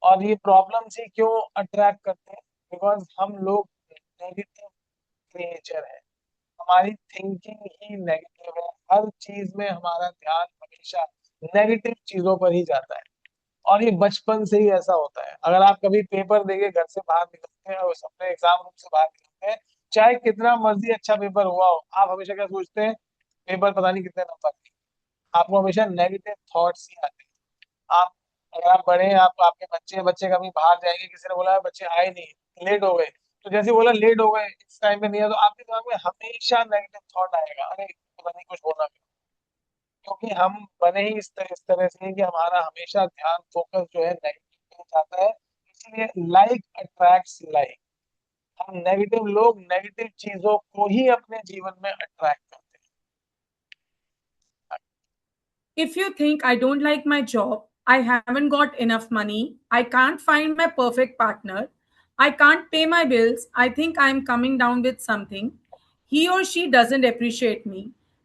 और ये प्रॉब्लम्स ही क्यों अट्रैक्ट करते हैं? बिकॉज हम लोग नेगेटिव क्रिएचर है, हमारी थिंकिंग ही नेगेटिव है। हर चीज में हमारा ध्यान हमेशा नेगेटिव चीजों पर ही जाता है, और ये बचपन से ही ऐसा होता है। अगर आप कभी पेपर देके घर से बाहर निकलते हैं और अपने एग्जाम रूम से बाहर निकलते हैं, चाहे कितना मर्जी अच्छा पेपर हुआ हो, आप हमेशा क्या सोचते हैं? पेपर पता नहीं कितने नंबर के। आपको हमेशा नेगेटिव थॉट्स ही आते हैं। आप, अगर आप बड़े हैं, आप, आपके बच्चे बच्चे कभी बाहर जाएंगे, किसी ने बोला बच्चे आए नहीं, लेट हो गए, तो जैसे बोला लेट हो गए, इस टाइम पे नहीं है, तो आपके दिमाग में हमेशा नेगेटिव थॉट आएगा, अरे पता नहीं कुछ होना भी। क्योंकि हम बने ही इस तरह से हैं कि हमारा हमेशा ध्यान, फोकस जो है नेगेटिव पे जाता है। इसलिए लाइक अट्रैक्ट्स लाइक। हम नेगेटिव लोग नेगेटिव चीजों को ही अपने जीवन में अट्रैक्ट करते हैं। If you think I don't like my job, I haven't got enough money, I can't find my perfect partner, I can't pay my bills, I think I'm coming down with something, he or she doesn't appreciate me,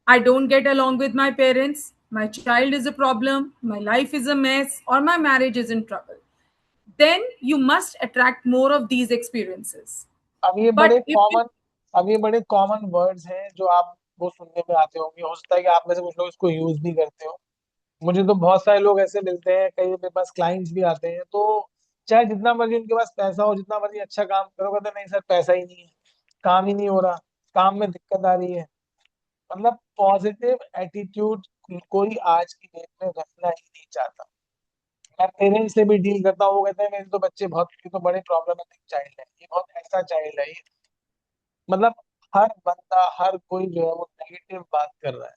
I don't get along with my parents, my child is a problem, my life is a mess, or my marriage is in trouble, then you must attract more of these experiences. अब ये बड़े But if you common अब ये बड़े common words हैं जो आपको सुनने में आते होंगे। हो सकता है कि आप में से कुछ लोग इसको यूज भी करते हो। मुझे तो बहुत सारे लोग ऐसे मिलते हैं, कई मेरे पास क्लाइंट्स भी आते हैं, तो चाहे जितना मर्जी उनके पास पैसा हो, जितना मर्जी अच्छा काम करो, कहते नहीं सर पैसा ही नहीं है, काम ही नहीं हो रहा, काम में दिक्कत आ रही है। मतलब पॉजिटिव एटीट्यूड कोई आज की डेट में रखना ही नहीं चाहता। मैं पेरेंट्स से भी डील करता हूँ, वो कहते हैं मेरे तो बच्चे बहुत, ये तो बड़े प्रॉब्लमेटिक चाइल्ड है, ये बहुत ऐसा चाइल्ड है ये। मतलब हर बंदा, हर कोई जो है वो नेगेटिव बात कर रहा है।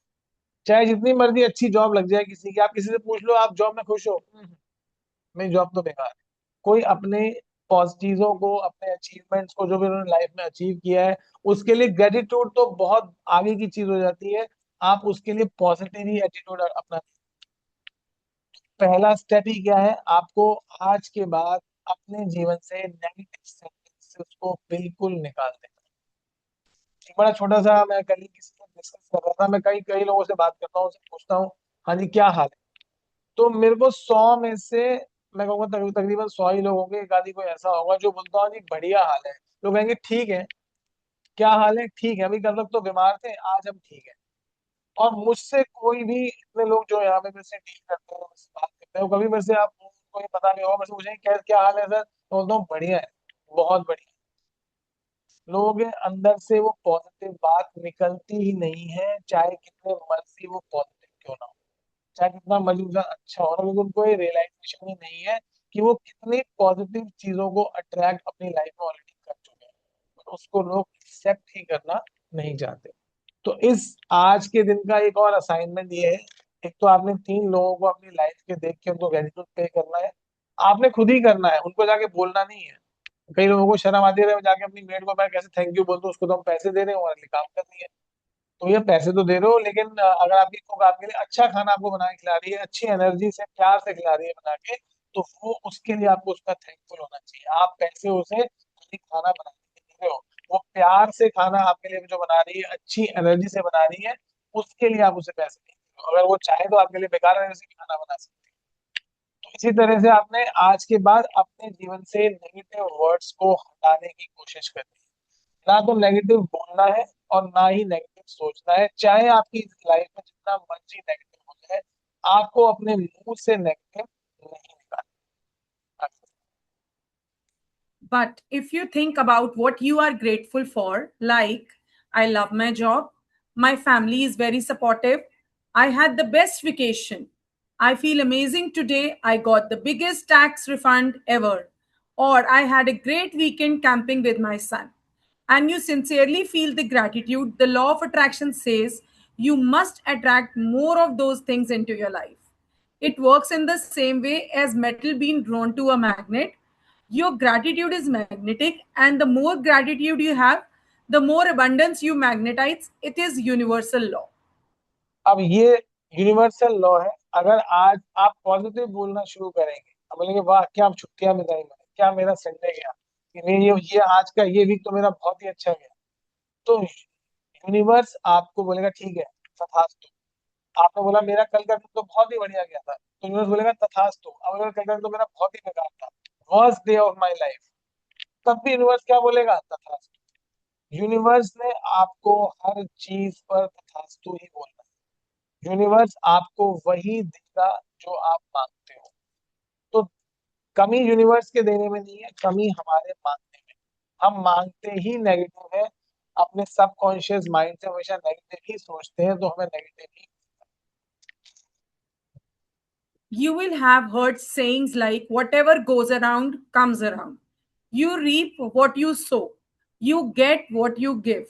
चाहे जितनी मर्जी अच्छी जॉब लग जाए किसी की, आप किसी से पूछ लो आप जॉब में खुश हो? मेरी जॉब तो बेकार है। कोई अपने चीजों को, अपने अचीवमेंट्स को, जो भी उन्होंने लाइफ में अचीव किया है, उसके लिए ग्रेटिट्यूड तो बहुत आगे की चीज हो जाती है। आप उसके लिए पॉजिटिव ही एटीट्यूड अपना। पहला स्टेप ही क्या है? आपको आज के बाद अपने जीवन से नेगेटिव सेंटेंसेस को बिल्कुल निकाल देना। एक बड़ा छोटा सा, मैं कल ही किसी से डिस्कस कर रहा था, मैं कई कई लोगों से बात करता हूँ, उनसे पूछता हूँ हाँ जी क्या हाल है, तो मेरे को 100 में से मैं कहूँगा तकरीबन 100 ही लोग होंगे, एक आदि कोई ऐसा होगा जो बोलता हूँ जी बढ़िया हाल है। लोग कहेंगे ठीक है, क्या हाल है? ठीक है, अभी कल तक तो बीमार थे, आज हम ठीक है। और मुझसे कोई भी, इतने लोग जो यहाँ पे मेरे से डील करते हैं, मुझसे बात करते हैं, कभी मेरे से, आप कोई पता नहीं होगा, मेरे से पूछेंगे क्या क्या हाल है सर, तो बोलता हूँ बढ़िया है, बहुत बढ़िया। लोगों के अंदर से वो पॉजिटिव बात निकलती ही नहीं है, चाहे कितने मर्जी वो पॉजिटिव क्यों ना हो, चाहे कितना मर्जी उनका अच्छा हो, लेकिन उनको ये रियलाइजेशन ही नहीं है कि वो कितनी पॉजिटिव चीजों को अट्रैक्ट अपनी लाइफ में ऑलरेडी कर चुके हैं, पर उसको लोग एक्सेप्ट ही करना नहीं चाहते। तो इस आज के दिन का एक और असाइनमेंट ये है, एक तो आपने 3 लोगों को अपनी लाइफ के देख के उनको ग्रेटिट्यूड पे करना है। आपने खुद ही करना है, उनको जाके बोलना नहीं है। कई लोगों को शर्म आती है, जाके अपनी मेड को मैं कैसे थैंक यू बोल दूं, उसको तो हम पैसे दे रहे हैं, हमारे लिए काम कर रही है। तो ये पैसे तो दे रहे हो, लेकिन अगर आपकी कुक आपके लिए अच्छा खाना आपको बना के खिला रही है, अच्छी एनर्जी से, प्यार से खिला रही है बना के, तो वो उसके लिए आपको उसका थैंकफुल होना चाहिए। आप पैसे उसे खाली खाना बनाने के दे रहे हो, वो प्यार से खाना आपके लिए जो बना रही है, अच्छी एनर्जी से बना रही है, उसके लिए आप उसे पैसे नहीं दे रहे हो। अगर वो चाहे तो आपके लिए बेकार एनर्जी से भी खाना बना सकती है। तो इसी तरह से आपने आज के बाद अपने जीवन से नेगेटिव वर्ड्स को हटाने की कोशिश करनी है। ना तो नेगेटिव बोलना है और ना ही नेगेटिव सोचना है, चाहे आपकी लाइफ में जितना मर्जी नेगेटिव हो जाए, आपको अपने मुंह से नेगेटिव नहीं निकालना। But if you think about what you are grateful for, like, I love my job, my family is very supportive, I had the best vacation, I feel amazing today. I got the biggest tax refund ever. Or I had a great weekend camping with my son. And you sincerely feel the gratitude, the law of attraction says you must attract more of those things into your life. It works in the same way as metal being drawn to a magnet. Your gratitude is magnetic, and the more gratitude you have, the more abundance you magnetize. It is universal law. अब ये universal law है। अगर आज आप positive बोलना शुरू करेंगे, अब बोलेंगे वाह क्या छुट्टियां मिलाई मुझे, क्या मेरा संडे गया, ये आज का ये वीक तो मेरा बहुत ही अच्छा गया, तो यूनिवर्स आपको बोलेगा ठीक है, तथास्तु। आपने बोला मेरा कल का दिन तो बहुत ही बढ़िया गया था, तो यूनिवर्स बोलेगा तथास्तु। अब अगर कल का दिन तो मेरा बहुत ही बेकार था, worst day of my life, तब भी यूनिवर्स क्या बोलेगा? तथास्तु। यूनिवर्स ने आपको हर चीज पर तथास्तु ही बोलना है। यूनिवर्स आपको वही देगा जो आप मांगते हो। तो कमी यूनिवर्स के देने में नहीं है, कमी हमारे मांगने में। हम मांगते ही नेगेटिव है, अपने सबकॉन्शियस माइंड से हमेशा नेगेटिव ही सोचते हैं, तो हमें negative he. You will have heard sayings like, whatever goes around comes around. You reap what you sow, you get what you give.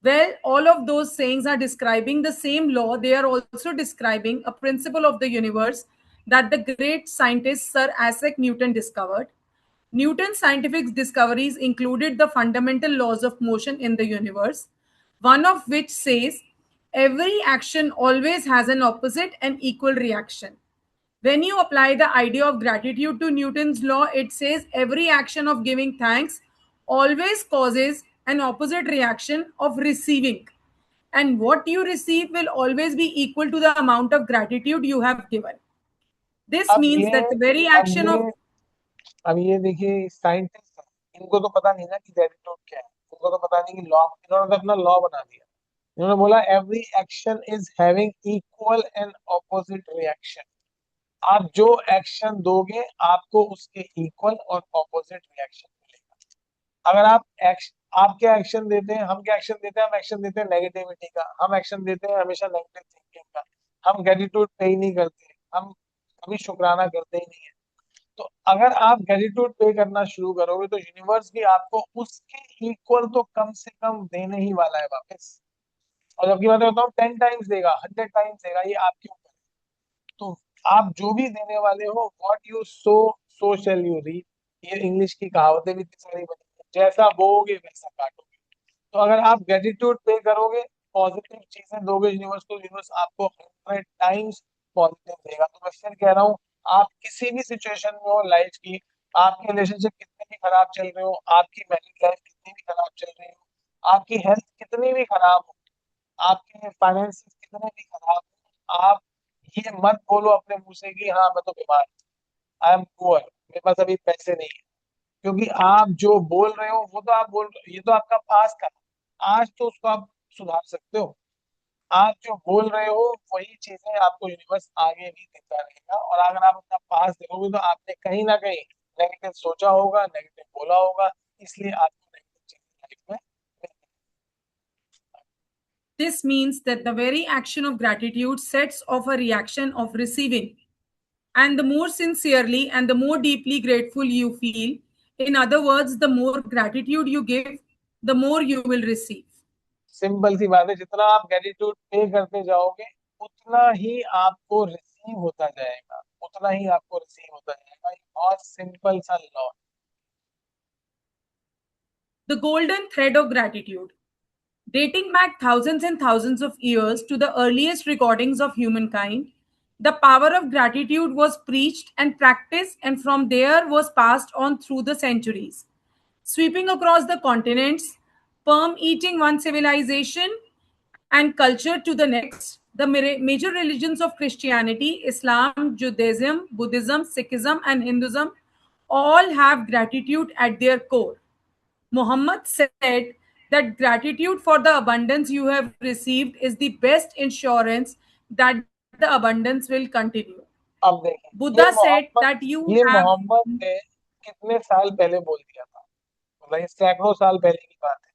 Well, all of those sayings are describing the same law. They are also describing a principle of the universe that the great scientist Sir Isaac Newton discovered. Newton's scientific discoveries included the fundamental laws of motion in the universe, one of which says every action always has an opposite and equal reaction. When you apply the idea of gratitude to Newton's law, it says every action of giving thanks always causes an opposite reaction of receiving. And what you receive will always be equal to the amount of gratitude you have given. This अब means ये that the very अब action ये of अब ये देखिए, scientist है, इनको तो पता नहीं ना कि गैरीटोड क्या है, इनको तो पता नहीं कि लॉ, इन्होंने तो अपना लॉ बना दिया। इन्होंने बोला every action is having equal and opposite reaction. आप जो एक्शन दोगे आपको उसके इक्वल और ऑपोजिट रिएक्शन मिलेगा। अगर आप क्या एक्शन देते हैं, हम क्या एक्शन देते हैं? हम एक्शन देते हैं नेगेटिविटी का, हम एक्शन देते हैं हमेशा नेगेटिव थिंकिंग का, हम ग्रेटिट्यूड पे ही नहीं करते, हम कभी शुक्राना करते ही नहीं है। तो अगर आप ग्रेटिट्यूड पे करना शुरू करोगे तो यूनिवर्स भी आपको उसके इक्वल तो कम से कम देने ही वाला है वापस। और जबकि मैं तो बताऊँ 10 टाइम्स देगा, 100 टाइम्स देगा, ये आपके ऊपर है। तो आप जो भी देने वाले हो, what you sow so shall you reap, ये इंग्लिश की कहावतें भी इतनी सारी बनी हैं, जैसा बोओगे वैसा काटोगे। तो अगर आप ग्रेटिट्यूड पे करोगे, पॉजिटिव चीजें दोगे यूनिवर्स को, यूनिवर्स आपको 100 टाइम्स पॉजिटिव देगा। तो मैं फिर कह रहा हूँ, आप किसी भी सिचुएशन में हो लाइफ की, आपके रिलेशनशिप कितने भी खराब चल रहे हो, आपकी मैरिज लाइफ कितनी भी खराब चल रही हो, आपकी हेल्थ कितनी भी खराब हो, आपके फाइनेंसिस कितने भी खराब हो, आप ये मत बोलो अपने मुंह से कि हाँ मैं तो बीमार, आई एम पुअर, मेरे पास अभी पैसे नहीं है। क्योंकि आप जो बोल रहे हो वो तो आप बोल रहे हो, ये तो आपका पास का, आज तो उसको आप सुधार सकते हो। आप जो बोल रहे हो वही चीजें आपको यूनिवर्स आगे भी देता रहेगा। और अगर आप अपना पास देखोगे तो आपने कहीं ना कहीं नेगेटिव सोचा होगा, नेगेटिव बोला होगा, इसलिए आपको नेगेटिव चीजें लाइफ में मिलती this means that the very action of gratitude sets off a reaction of receiving. And the more sincerely and the more deeply grateful you feel, in other words, the more gratitude you give, the more you will receive. है। Simple सी बात है, जितना आप gratitude पे करते जाओगे उतना ही आपको रिसीव होता जाएगा, उतना ही आपको रिसीव होता जाएगा। ये बहुत सिंपल सा law. The golden thread of gratitude. Dating back thousands and thousands of years to the earliest recordings of humankind, the power of gratitude was preached and practiced, and from there was passed on through the centuries. Sweeping across the continents, permeating one civilization and culture to the next, the major religions of Christianity, Islam, Judaism, Buddhism, Sikhism, and Hinduism all have gratitude at their core. Muhammad said that gratitude for the abundance you have received is the best insurance that the abundance will continue. अब देखिए, Buddha said that you ये have Mohammad ने कितने साल पहले बोल दिया था? मतलब ये सैकड़ों साल पहले की बात है।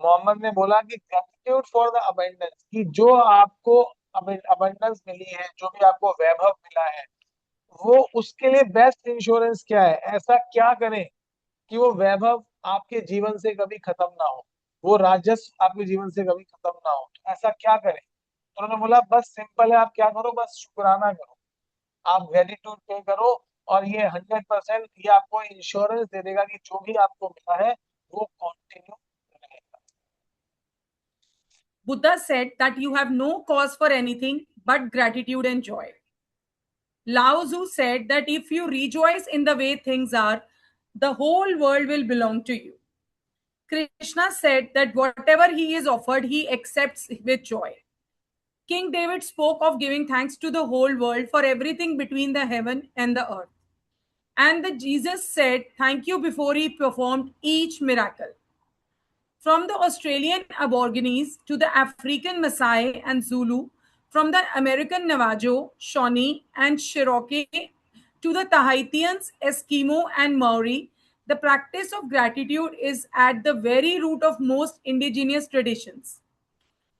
मोहम्मद ने बोला कि ग्रेटिट्यूड फॉर द अबंडेंस, कि जो आपको अबंडेंस मिली है, जो भी आपको वैभव मिला है, वो उसके लिए बेस्ट इंश्योरेंस क्या है? ऐसा क्या करें कि वो वैभव आपके जीवन से कभी खत्म ना हो, वो राजस्व आपके जीवन से कभी खत्म ना हो? तो ऐसा क्या करें? तो उन्होंने बोला बस सिंपल है, आप क्या करो, बस शुक्राना करो, आप ग्रेटिट्यूड पे करो, और ये 100% ये आपको इंश्योरेंस दे देगा कि जो भी आपको मिला है वो कंटिन्यू रहेगा। Buddha said that you have no cause for anything but gratitude and joy. Lao Tzu said that if you rejoice in the way things are, the whole world will belong to you. Krishna said that whatever he is offered, he accepts with joy. King David spoke of giving thanks to the whole world for everything between the heaven and the earth. And the Jesus said, thank you before he performed each miracle. From the Australian Aborigines to the African Maasai and Zulu, from the American Navajo, Shawnee, and Cherokee to the Tahitians, Eskimo, and Maori, the practice of gratitude is at the very root of most indigenous traditions.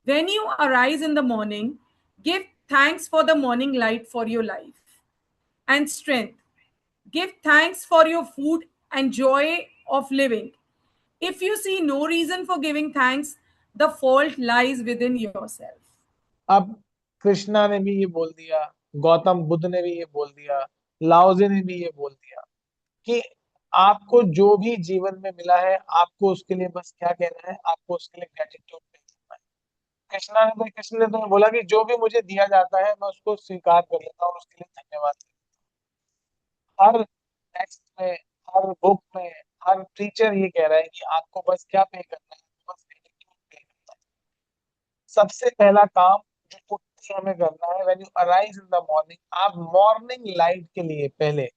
When you arise in the morning, give thanks for the morning light for your life and strength. Give thanks for your food and joy of living. If you see no reason for giving thanks, the fault lies within yourself. अब कृष्णा ने भी ये बोल दिया, गौतम बुद्ध ने भी ये बोल दिया, लाओजे ने भी ये बोल दिया कि आपको जो भी जीवन में मिला है, आपको उसके लिए बस क्या कहना है, आपको उसके लिए ग्रेटिट्यूड करना है। कृष्ण ने तो बोला कि जो भी मुझे दिया जाता है मैं उसको स्वीकार कर लेता हूँ और उसके लिए धन्यवाद करता हूँ। हर टेक्स्ट में, हर बुक में, हर टीचर ये कह रहा है कि आपको बस क्या पे करना है, बस ग्रेटिट्यूड पे करना है। सबसे पहला काम जो उठ के हमें करना है, when you arise in the morning, आप मॉर्निंग लाइट के लिए पहले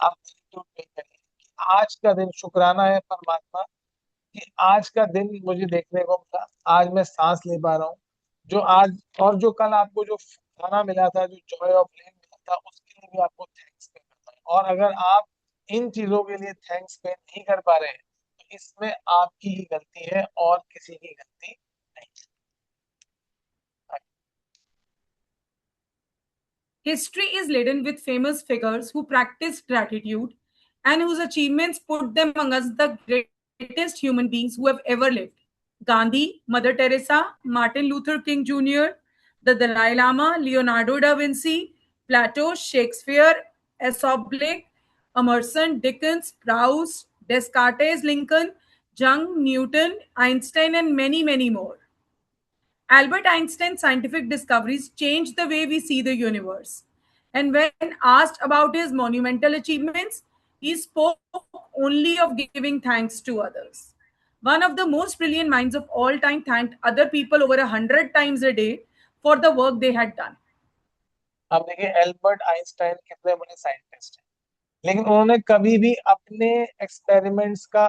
आप ग्रेटिट्यूड पे करिए कि आज का दिन शुक्राना है परमात्मा कि आज का दिन मुझे देखने को मिला, आज मैं सांस ले पा रहा हूँ, जो आज और जो कल आपको जो खाना मिला था, जो जॉय ऑफ लिविंग मिला था, उसके लिए भी आपको थैंक्स पे करना है। और अगर आप इन चीजों के लिए थैंक्स पे नहीं कर पा रहे हैं, तो इसमें आपकी ही गलती है और किसी की गलती नहीं है। History is laden with famous figures who practiced gratitude and whose achievements put them amongst the greatest human beings who have ever lived. Gandhi, Mother Teresa, Martin Luther King Jr., the Dalai Lama, Leonardo da Vinci, Plato, Shakespeare, Aesop Blake, Emerson, Dickens, Proust, Descartes, Lincoln, Young, Newton, Einstein, and many, many more. Albert Einstein's scientific discoveries changed the way we see the universe. And when asked about his monumental achievements, he spoke only of giving thanks to others. One of the most brilliant minds of all time thanked other people over 100 times a day for the work they had done. अब देखिए, Albert Einstein कितने बड़े scientist हैं, लेकिन उन्होंने कभी भी अपने एक्सपेरिमेंट्स का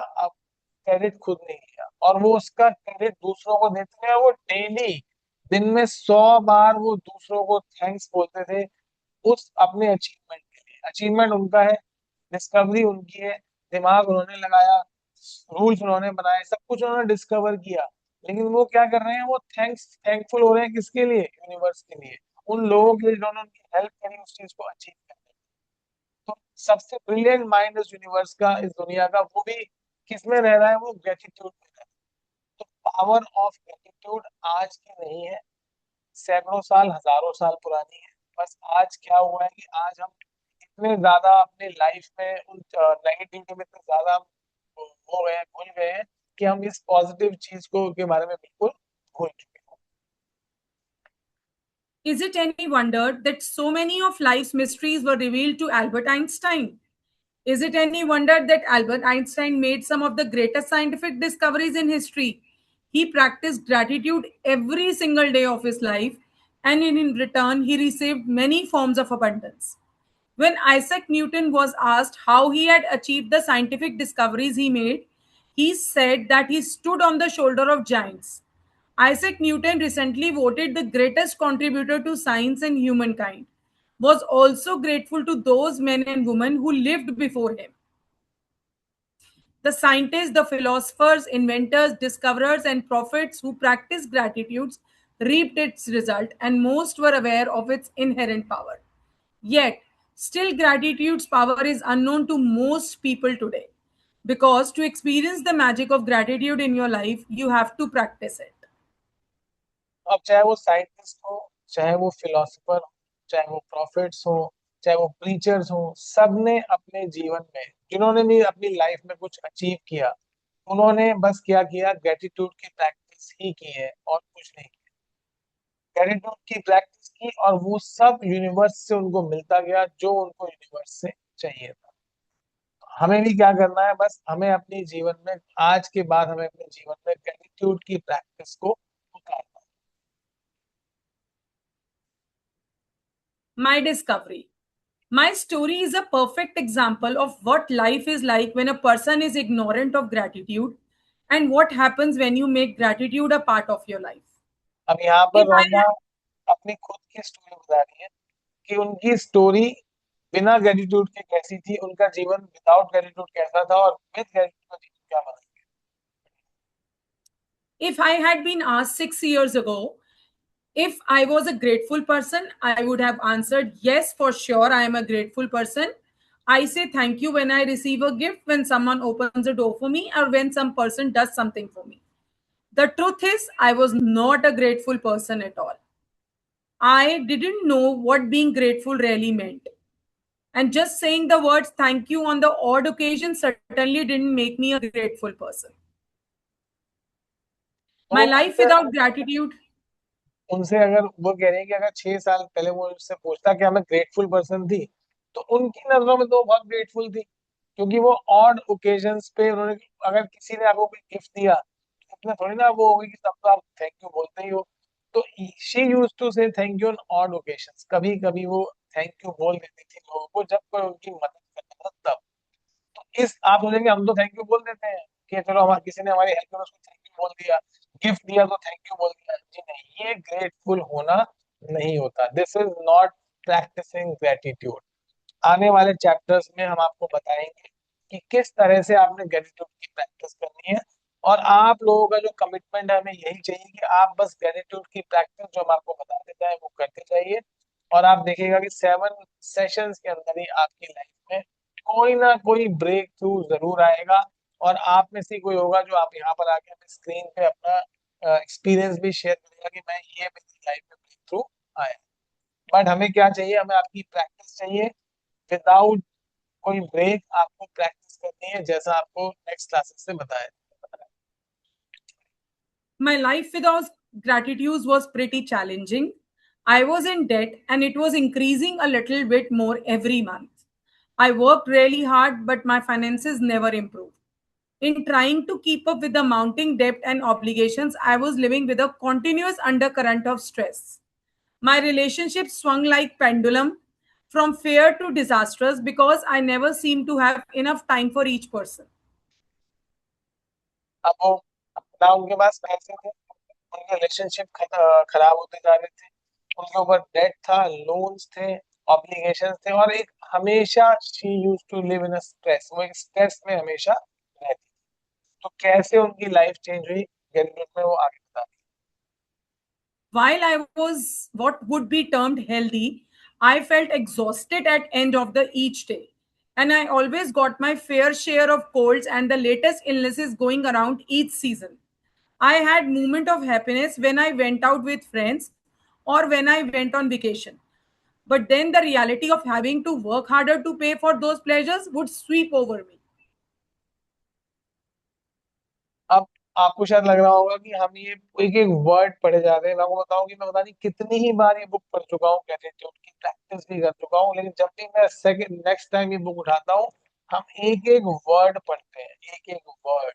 क्रेडिट खुद नहीं लिया, और वो उसका क्रेडिट दूसरों को देते हैं। वो डेली दिन में 100 बार वो दूसरों को थैंक्स बोलते थे उस अपने अचीवमेंट के लिए। अचीवमेंट उनका है, डिस्कवरी उनकी है, दिमाग उन्होंने लगाया, रूल्स उन्होंने बनाए, सब कुछ उन्होंने डिस्कवर किया, लेकिन वो क्या कर रहे हैं, वो थैंकफुल हो रहे हैं किसके लिए? यूनिवर्स के लिए, उन लोगों के लिए जिन्होंने उनकी हेल्प करी उस चीज को अचीव करने में। तो सबसे ब्रिलियंट माइंड इस यूनिवर्स का, इस दुनिया का, वो भी किसमें रह रहा है? वो ग्रेटिट्यूड में रह रहा है। तो पावर ऑफ ग्रेटिट्यूड आज की नहीं है, सैकड़ों साल, हजारों साल पुरानी है। बस आज क्या हुआ है कि आज हम इतने ज्यादा अपने लाइफ में उन नेगेटिविटी में इतने ज्यादा हम हो गए हैं, भूल गए हैं, कि हम इस पॉजिटिव चीज को के बारे में बिल्कुल भूल चुके हैं। Is it any wonder that so many of life's mysteries were revealed to Albert Einstein? Is it any wonder that Albert Einstein made some of the greatest scientific discoveries in history? He practiced gratitude every single day of his life, and in return, he received many forms of abundance. When Isaac Newton was asked how he had achieved the scientific discoveries he made, he said that he stood on the shoulder of giants. Isaac Newton, recently voted the greatest contributor to science and humankind, was also grateful to those men and women who lived before him. The scientists, the philosophers, inventors, discoverers, and prophets who practiced gratitudes reaped its result, and most were aware of its inherent power. Yet, still gratitude's power is unknown to most people today. Because to experience the magic of gratitude in your life, you have to practice it. अब चाहे वो scientist हो, चाहे वो philosopher हो, चाहे वो profits हो, चाहे वो प्रीचर्स हो, सबने अपने जीवन में, जिन्होंने भी अपनी लाइफ में कुछ अचीव किया, उन्होंने बस क्या किया, ग्रेटिट्यूड की प्रैक्टिस ही की है और कुछ नहीं किया। ग्रेटिट्यूड की प्रैक्टिस की और वो सब यूनिवर्स से उनको मिलता गया जो उनको यूनिवर्स से चाहिए था। हमें भी क्या करना है, बस हमें अपने जीवन में, आज के बाद हमें अपने जीवन में ग्रेटिट्यूड की प्रैक्टिस को उतारना है। My discovery. My story is a perfect example of what life is like when a person is ignorant of gratitude and what happens when you make gratitude a part of your life. अब यहाँ पर If I Roma अपनी खुद की story बता रही है कि उनकी स्टोरी बिना ग्रेटिट्यूड के कैसी थी, उनका जीवन विदाउट ग्रेटिट्यूड कैसा था और विद ग्रेटिट्यूड का जीवन क्या बना। if I had been asked 6 years ago if I was a grateful person, I would have answered yes, for sure I am a grateful person. I say thank you when I receive a gift, when someone opens a door for me, or when some person does something for me. The truth is, I was not a grateful person at all. I didn't know what being grateful really meant. And just saying the words thank you on the odd occasion certainly didn't make me a grateful person. तो My life without gratitude. उनसे अगर वो कह रहे हैं कि अगर 6 साल पहले वो उससे पूछता कि मैं ग्रेटफुल पर्सन थी, तो उनकी नजरों में तो वो बहुत ग्रेटफुल थी, क्योंकि वो ऑड ओकेजन्स पे उन्होंने, अगर किसी ने आपको कोई गिफ्ट दिया तो इतना थोड़ी ना वो होगी कि तब तो आप थैंक यू बोलते ही हो। तो she use to say thank you on odd occasions, कभी कभी वो थैंक यू बोल देती थी लोगों को जब कोई उनकी मदद करता था तब। तो इस आप सोचेंगे हम तो थैंक यू बोल देते हैं कि चलो हमारे किसी ने हमारी हेल्प करो, उसको थैंक यू बोल दिया, गिफ्ट दिया तो थैंक यू बोल दिया। जी नहीं, ये ग्रेटफुल होना नहीं होता। This is not practising gratitude. आने वाले चैप्टर्स में हम आपको बताएंगे कि किस तरह से आपने ग्रेटिट्यूड की प्रैक्टिस करनी है, और आप लोगों का जो कमिटमेंट है, हमें यही चाहिए कि आप बस ग्रेटिट्यूड की प्रैक्टिस जो हम आपको बताते जाए वो करते जाइए, और आप देखिएगा कि 7 सेशंस के अंदर ही आपकी लाइफ में कोई ना कोई ब्रेक थ्रू जरूर आएगा, और आप में से कोई होगा जो आप यहाँ पर आके अपने स्क्रीन पे अपना एक्सपीरियंस भी शेयर करेगा कि मैं ये मेरी लाइफ में ब्रेक थ्रू आया। बट हमें क्या चाहिए, हमें आपकी प्रैक्टिस चाहिए, विदाउट कोई ब्रेक आपको प्रैक्टिस करनी है, जैसा आपको नेक्स्ट क्लासेस से बताया। My life without gratitude was pretty challenging. I was in debt and it was increasing a little bit more every month. I worked really hard, but my finances never improved. In trying to keep up with the mounting debt and obligations, I was living with a continuous undercurrent of stress. My relationship swung like pendulum from fair to disastrous because I never seemed to have enough time for each person. अब वो, ना उनके पास पैसे थे, उनके relationship खराब होते जा रहे थे, उनके ऊपर डेट था, लोन्स थे, ऑब्लिगेशंस थे, और एक हमेशा she used to live in a stress, वो एक स्ट्रेस में हमेशा रहती। तो कैसे उनकी लाइफ चेंज हुई, गैरिट में वो आगे बता। While I was what would be termed healthy, I felt exhausted at end of the each day. And I always got my fair share of colds and the latest illnesses going around each season. I had moment of happiness when I went out with friends or when I went on vacation. But then the reality of having to work harder to pay for those pleasures would sweep over me. अब आपको शायद लग रहा होगा कि हम ये एक एक वर्ड पढ़े जा रहे हैं। मैं आपको बताऊं कि मैं पता नहीं कितनी ही बार ये बुक पढ़ चुका हूँ, ग्रेटिट्यूड की प्रैक्टिस भी कर चुका हूँ, लेकिन जब भी मैं सेकंड नेक्स्ट टाइम ये बुक उठाता हूँ, हम एक एक वर्ड पढ़ते हैं, एक एक वर्ड।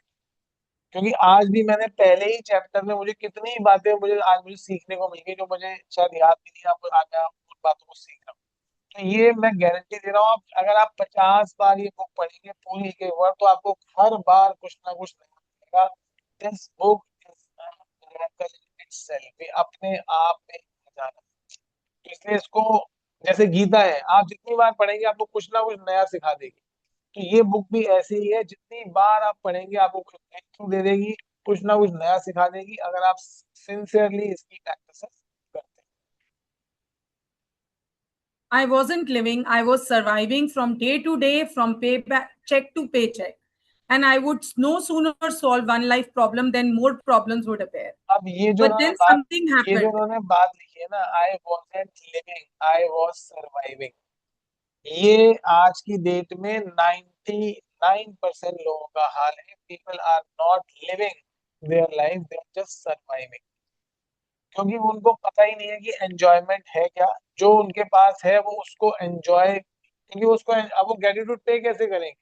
क्योंकि आज भी मैंने पहले ही चैप्टर में मुझे कितनी ही बातें मुझे सीखने को मिल गई जो मुझे शायद याद भी नहीं, आप आज मैं उन बातों को सीख रहा हूँ। तो ये मैं गारंटी दे रहा हूँ, आप अगर आप 50 बार ये बुक पढ़ेंगे पूरी के वर्ड, तो आपको हर बार कुछ ना कुछ नया मिलेगा। दिस बुक इज इटसेल्फ, ये अपने आप में खजाना है। तो इसलिए इसको, जैसे गीता है, आप जितनी बार पढ़ेंगे आपको कुछ ना कुछ नया सिखा देगी। तो ये बुक भी ऐसी ही है, जितनी बार आप पढ़ेंगे आपको कुछ breakthrough दे देगी, कुछ ना कुछ नया सिखा देगी अगर आप सिंसियरली इसकी प्रैक्टिस करते I wasn't living, I was surviving from day to day, from payback, check to paycheck. And I would no sooner solve one life problem than more problems would appear. हैं। अब But then something ये जो happened. उन्होंने बात लिखी है ना, I wasn't living, I was surviving, ये आज की डेट में 99% लोगों का हाल है। People are not living their life, they are just surviving. क्योंकि उनको पता ही नहीं है कि एंजॉयमेंट है क्या। जो उनके पास है वो उसको एंजॉय, क्योंकि उसको अब वो ग्रेटिट्यूड पे कैसे करेंगे।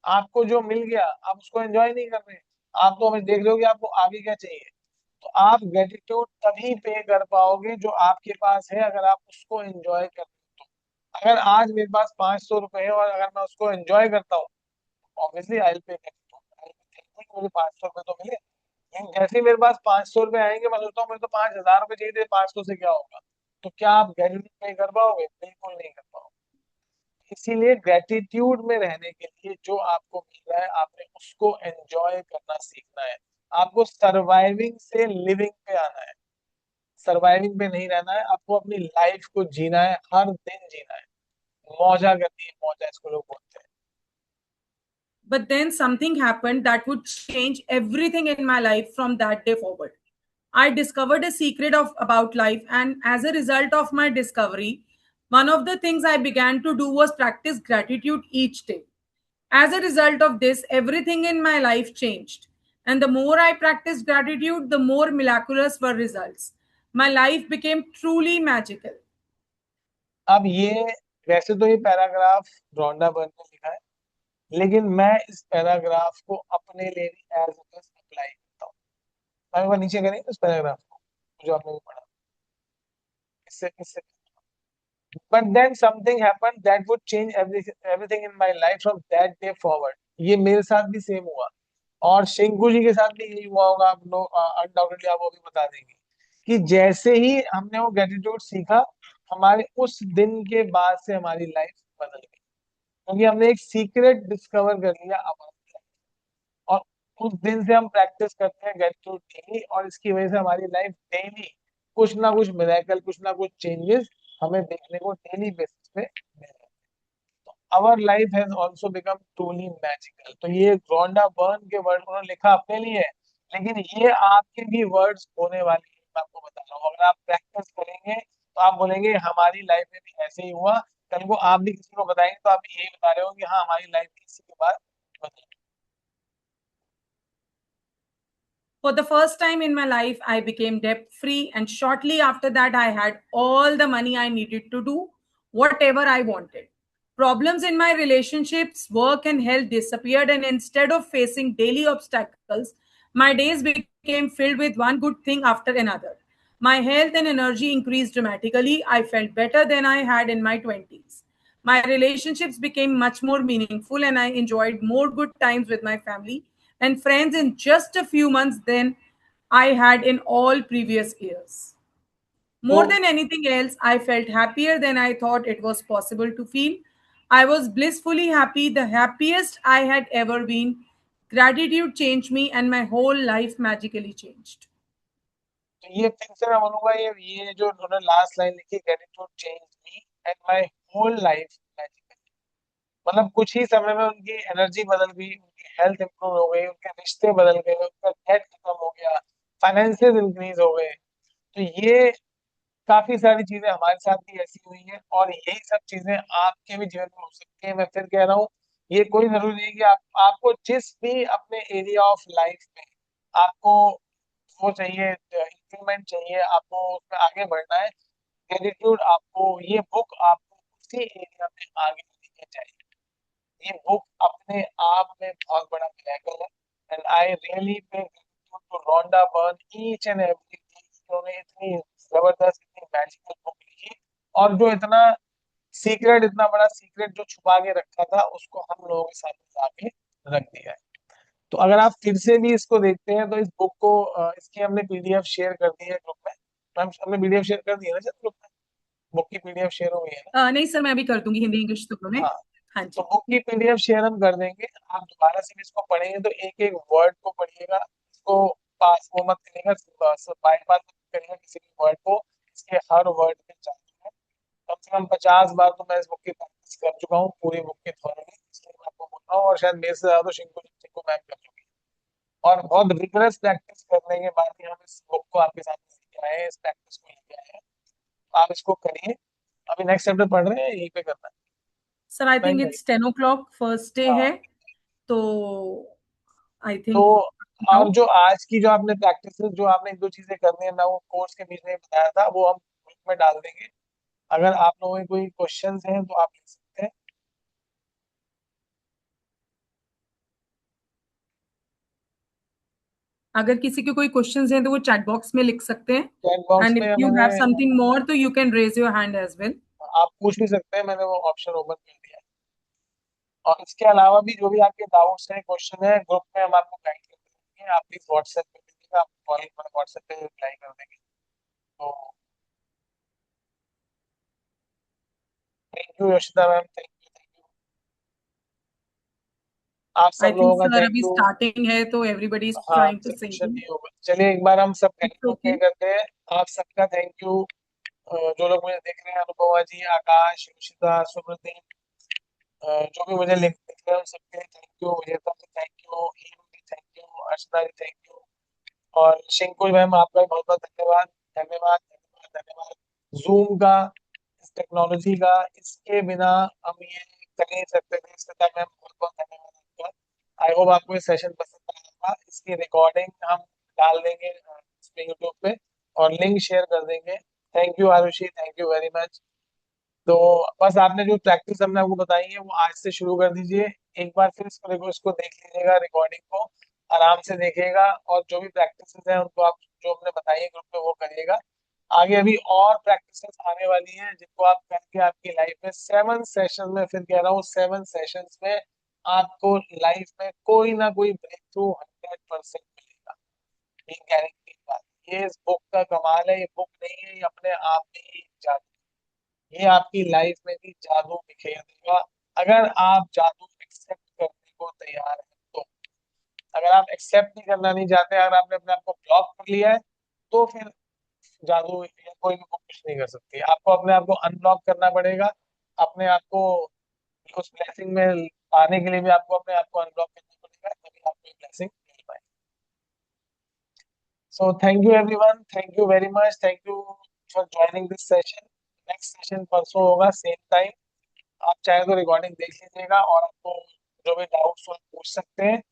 आपको जो मिल गया आप उसको एंजॉय नहीं कर रहे। आप तो हमें देख रहे हो कि आपको आगे क्या चाहिए। तो आप ग्रेटिट्यूड तभी पे कर पाओगे जो आपके पास है, अगर आप उसको एंजॉय कर रहे हो तो। अगर आज मेरे पास 500 रुपए है और अगर मैं उसको एंजॉय करता हूँ, obviously I will pay gratitude, मुझे 500 रुपए तो मिले। लेकिन जैसे ही मेरे पास 500 रुपए आएंगे, मैं सोचता हूँ मेरे तो 5,000 रुपए चाहिए थे, 500 से क्या होगा। तो क्या आप ग्रेटिट्यूड पे कर पाओगे? बिल्कुल नहीं कर पाओगे। इसीलिए ग्रेटिट्यूड में रहने के लिए जो आपको मिल रहा है आपने उसको एंजॉय करना सीखना है। आपको सर्वाइविंग से लिविंग पे आना है। सर्वाइविंग पे नहीं रहना है, आपको अपनी लाइफ को जीना है, हर दिन जीना है। मौजा करनी है, मौजा इसको लोग बोलते हैं। But then something happened that would change everything in my life from that day forward. I discovered a secret of about life, and as a result of my discovery, one of the things I began to do was practice gratitude each day. As a result of this, everything in my life changed. And the more I practiced gratitude, the more miraculous were results. My life became truly magical. अब ये, वैसे तो ये paragraph Rhonda Byrne ने लिखा है, लेकिन मैं इस पैराग्राफ को अपने लिए भी एज इट इज अप्लाई करता हूँ। मैं एक बार नीचे करेंगे इस पैराग्राफ को जो आपने भी पढ़ा। इससे इससे But then something happened that would change everything in my life from that day forward. ये मेरे साथ भी सेम हुआ और शिंकू जी के साथ भी यही हुआ होगा। आप लोग अनडाउटेडली आप वो भी बता देंगे कि जैसे ही हमने वो ग्रेटिट्यूड सीखा, हमारे उस दिन के बाद से हमारी लाइफ बदल गई। क्योंकि हमने एक सीक्रेट डिस्कवर कर लिया हमारी life। और उस दिन से हम प्रैक्टिस करते हैं ग्रेटिट्यूड डेली, और इसकी वजह से हमारी लाइफ डेली कुछ ना कुछ मिरेकल, कुछ ना कुछ चेंजेस हमें देखने को डेली बेसिस पे मिल रहे हैं। Our life has also become truly magical. तो ये रोंडा बर्न के वर्ड उन्होंने लिखा अपने लिए है, लेकिन ये आपके भी वर्ड्स होने वाले हैं। मैं आपको बता रहा हूँ, अगर आप प्रैक्टिस करेंगे तो आप बोलेंगे हमारी लाइफ में भी ऐसे ही हुआ। कल को आप भी किसी को बताएंगे तो आप भी यही बता रहे हो कि हाँ हमारी लाइफ भी इसी के बाद बदल। For the first time in my life, I became debt free, and shortly after that, I had all the money I needed to do whatever I wanted. Problems in my relationships, work, and health disappeared, and instead of facing daily obstacles, my days became filled with one good thing after another. My health and energy increased dramatically. I felt better than I had in my 20s. My relationships became much more meaningful, and I enjoyed more good times with my family and friends in just a few months than I had in all previous years. तो More than anything else, I felt happier than I thought it was possible to feel. I was blissfully happy, the happiest I had ever been. Gratitude changed me, and my whole life magically changed. ये फिर से मैं बोलूंगा, ये जो उन्होंने last line लिखी, gratitude change me and my whole life magical. मतलब कुछ ही समय में उनकी एनर्जी बदल गई, उनकी हेल्थ इंप्रूव हो गई, उनके रिश्ते बदल गए, उनका डेट खत्म हो गया, फाइनेंशियल इंक्रीज हो गए। तो ये काफी सारी चीजें हमारे साथ भी ऐसी हुई हैं, और यही सब चीजें आपके भी जीवन में हो सकती है। मैं फिर कह रहा हूँ, ये कोई जरूरी नहीं कि आपको जिस भी अपने एरिया ऑफ लाइफ में आपको वो चाहिए, इंक्रीमेंट चाहिए, आपको उसमें आगे बढ़ना है, ग्रेटिट्यूड आपको, ये बुक आपको उसी एरिया में आगे लेके जाएगी। ये बुक अपने आप में बहुत बड़ा मिरेकल है। And I really pay gratitude to Rhonda Byrne each and every. उन्होंने इतनी जबरदस्त, इतनी मैजिकल बुक लिखी, और जो इतना सीक्रेट, इतना बड़ा सीक्रेट जो छुपा के रखा था, उसको हम लोगों के सामने आके रख दिया है। तो अगर आप फिर से भी इसको देखते हैं तो इस बुक को, इसकी हमने पीडीएफ शेयर कर दी है ग्रुप में। मैम हमने पीडीएफ शेयर कर दी है ना सर ग्रुप में? बुक की पीडीएफ शेयर हो गई है ना? नहीं सर, मैं अभी कर दूंगी हिंदी इंग्लिश दोनों में. हाँ, हाँ तो जी. बुक की पीडीएफ शेयर हम कर देंगे। आप दोबारा से भी इसको पढ़ेंगे तो एक एक वर्ड को पढ़िएगा, इसको पास वो मत करिएगा, बाय पास करिएगा किसी भी वर्ड को, इसके हर वर्ड पे चाहिए है। कम से कम 50 बार तो मैं इस बुक की प्रैक्टिस कर चुका हूँ, पूरी बुक की थॉरली, इसलिए मैं आपको बोल रहा हूँ, और शायद मेरे से ज्यादा तो शिंकू मैम कर चुकी है। और बहुत रिगरस प्रैक्टिस करने के बाद ही हम इस बुक को आपके सामने लेके आए हैं, इस प्रैक्टिस को लेके आए हैं। आप इसको करिए। अभी नेक्स्ट चैप्टर पढ़ रहे हैं, यहीं पे करना है। सर आई नहीं थिंक नहीं। इट्स 10 o'clock, फर्स्ट डे है, हाँ। तो आई तो थिंक और नाउ। जो आज की जो आपने प्रैक्टिस, जो आपने एक दो चीजें करनी है, मैं वो कोर्स के बीच में बताया था, वो हम ग्रुप में डाल देंगे। अगर आप लोगों के कोई क्वेश्चंस हैं तो आप लिख सकते हैं। अगर किसी के कोई क्वेश्चंस हैं तो वो चैट बॉक्स में लिख सकते हैं, चैट बॉक्स एंड में इफ यू मैंने, हैव समथिंग मोर तो you can raise your hand as well. आप पूछ भी सकते हैं, मैंने वो ऑप्शन ओपन कर दिया है। और इसके अलावा भी जो भी आपके डाउट्स हैं, क्वेश्चन है, ग्रुप में हम आपको गाइड कर देंगे। आप प्लीज व्हाट्सएप पे भेजिएगा, आप कॉल व्हाट्सएप पे रिप्लाई कर देंगे। तो thank you Yoshita ma'am, thank you, thank you. आप आई सब थिंक लोगों का सर थैंक अभी यू। स्टार्टिंग है तो एवरीबडी इज हाँ, ट्राइंग टू सेशन सिंग। नहीं होगा, चलिए एक बार हम सब इट्स थैंक ओके। यू करते हैं। आप सबका थैंक यू। जो लोग मुझे देख रहे हैं, अनुभवा जी, आकाश, योशिता, सुब्रती, जो भी मुझे लिख लिख रहे हैं, उन सबके thank you. Vijeta ji thank you, Heem ji thank you, Archana ji thank you, और शिंकुल मैम आपका भी बहुत बहुत धन्यवाद। धन्यवाद, धन्यवाद, धन्यवाद। जूम का, इस टेक्नोलॉजी का, इसके बिना हम ये कर नहीं सकते थे। श्वेता मैम बहुत बहुत धन्यवाद आपका। आई होप आपको ये सेशन पसंद आया होगा। इसकी रिकॉर्डिंग हम डाल देंगे इस पे यूट्यूब पे, और लिंक शेयर कर देंगे। Thank you Arushi, thank you very much. तो बस आपने जो प्रैक्टिस हमने आपको बताई है वो आज से शुरू कर दीजिए। एक बार फिर इसको देख लीजिएगा, रिकॉर्डिंग को आराम से देखिएगा, और जो भी प्रैक्टिस है उनको आप जो हमने बताई है ग्रुप पे वो करिएगा। आगे अभी और प्रैक्टिसेस आने वाली हैं, जिनको आप करके आपकी लाइफ में 7 सेशन में, फिर कह रहा हूँ 7 सेशंस में आपको लाइफ में कोई ना कोई ब्रेक थ्रू 100% मिलेगा। ये गारंटी बात। ये इस बुक का कमाल है, ये बुक नहीं है, ये अपने आप में ही जादू, ये आपकी लाइफ में भी जादू बिखेर देगा, अगर आप जादू एक्सेप्ट करने को तैयार हैं तो। अगर आप एक्सेप्ट नहीं करना नहीं चाहते, अगर आपने अपने आप को ब्लॉक कर लिया है, तो फिर जादू या कोई भी कुछ नहीं कर सकती। आपको अपने आप को अनब्लॉक करना पड़ेगा। अपने आप को उस ब्लेसिंग में आने के लिए भी आपको अपने आप को अनब्लॉक करना पड़ेगा, तभी आपको ब्लेसिंग मिल पाए। So thank you everyone, thank you very much, thank you for joining this session. Next session परसों होगा, सेम टाइम। आप चाहे तो रिकॉर्डिंग देख लीजिएगा, और आपको जो भी डाउट्स हो आप पूछ सकते हैं।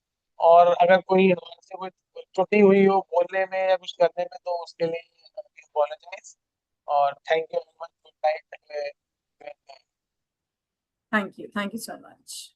और अगर कोई हमारे से कोई त्रुटि हुई हो बोलने में या कुछ करने में, तो उसके लिए अपोलोजाइज। और thank you very much, good night. Thank you so much.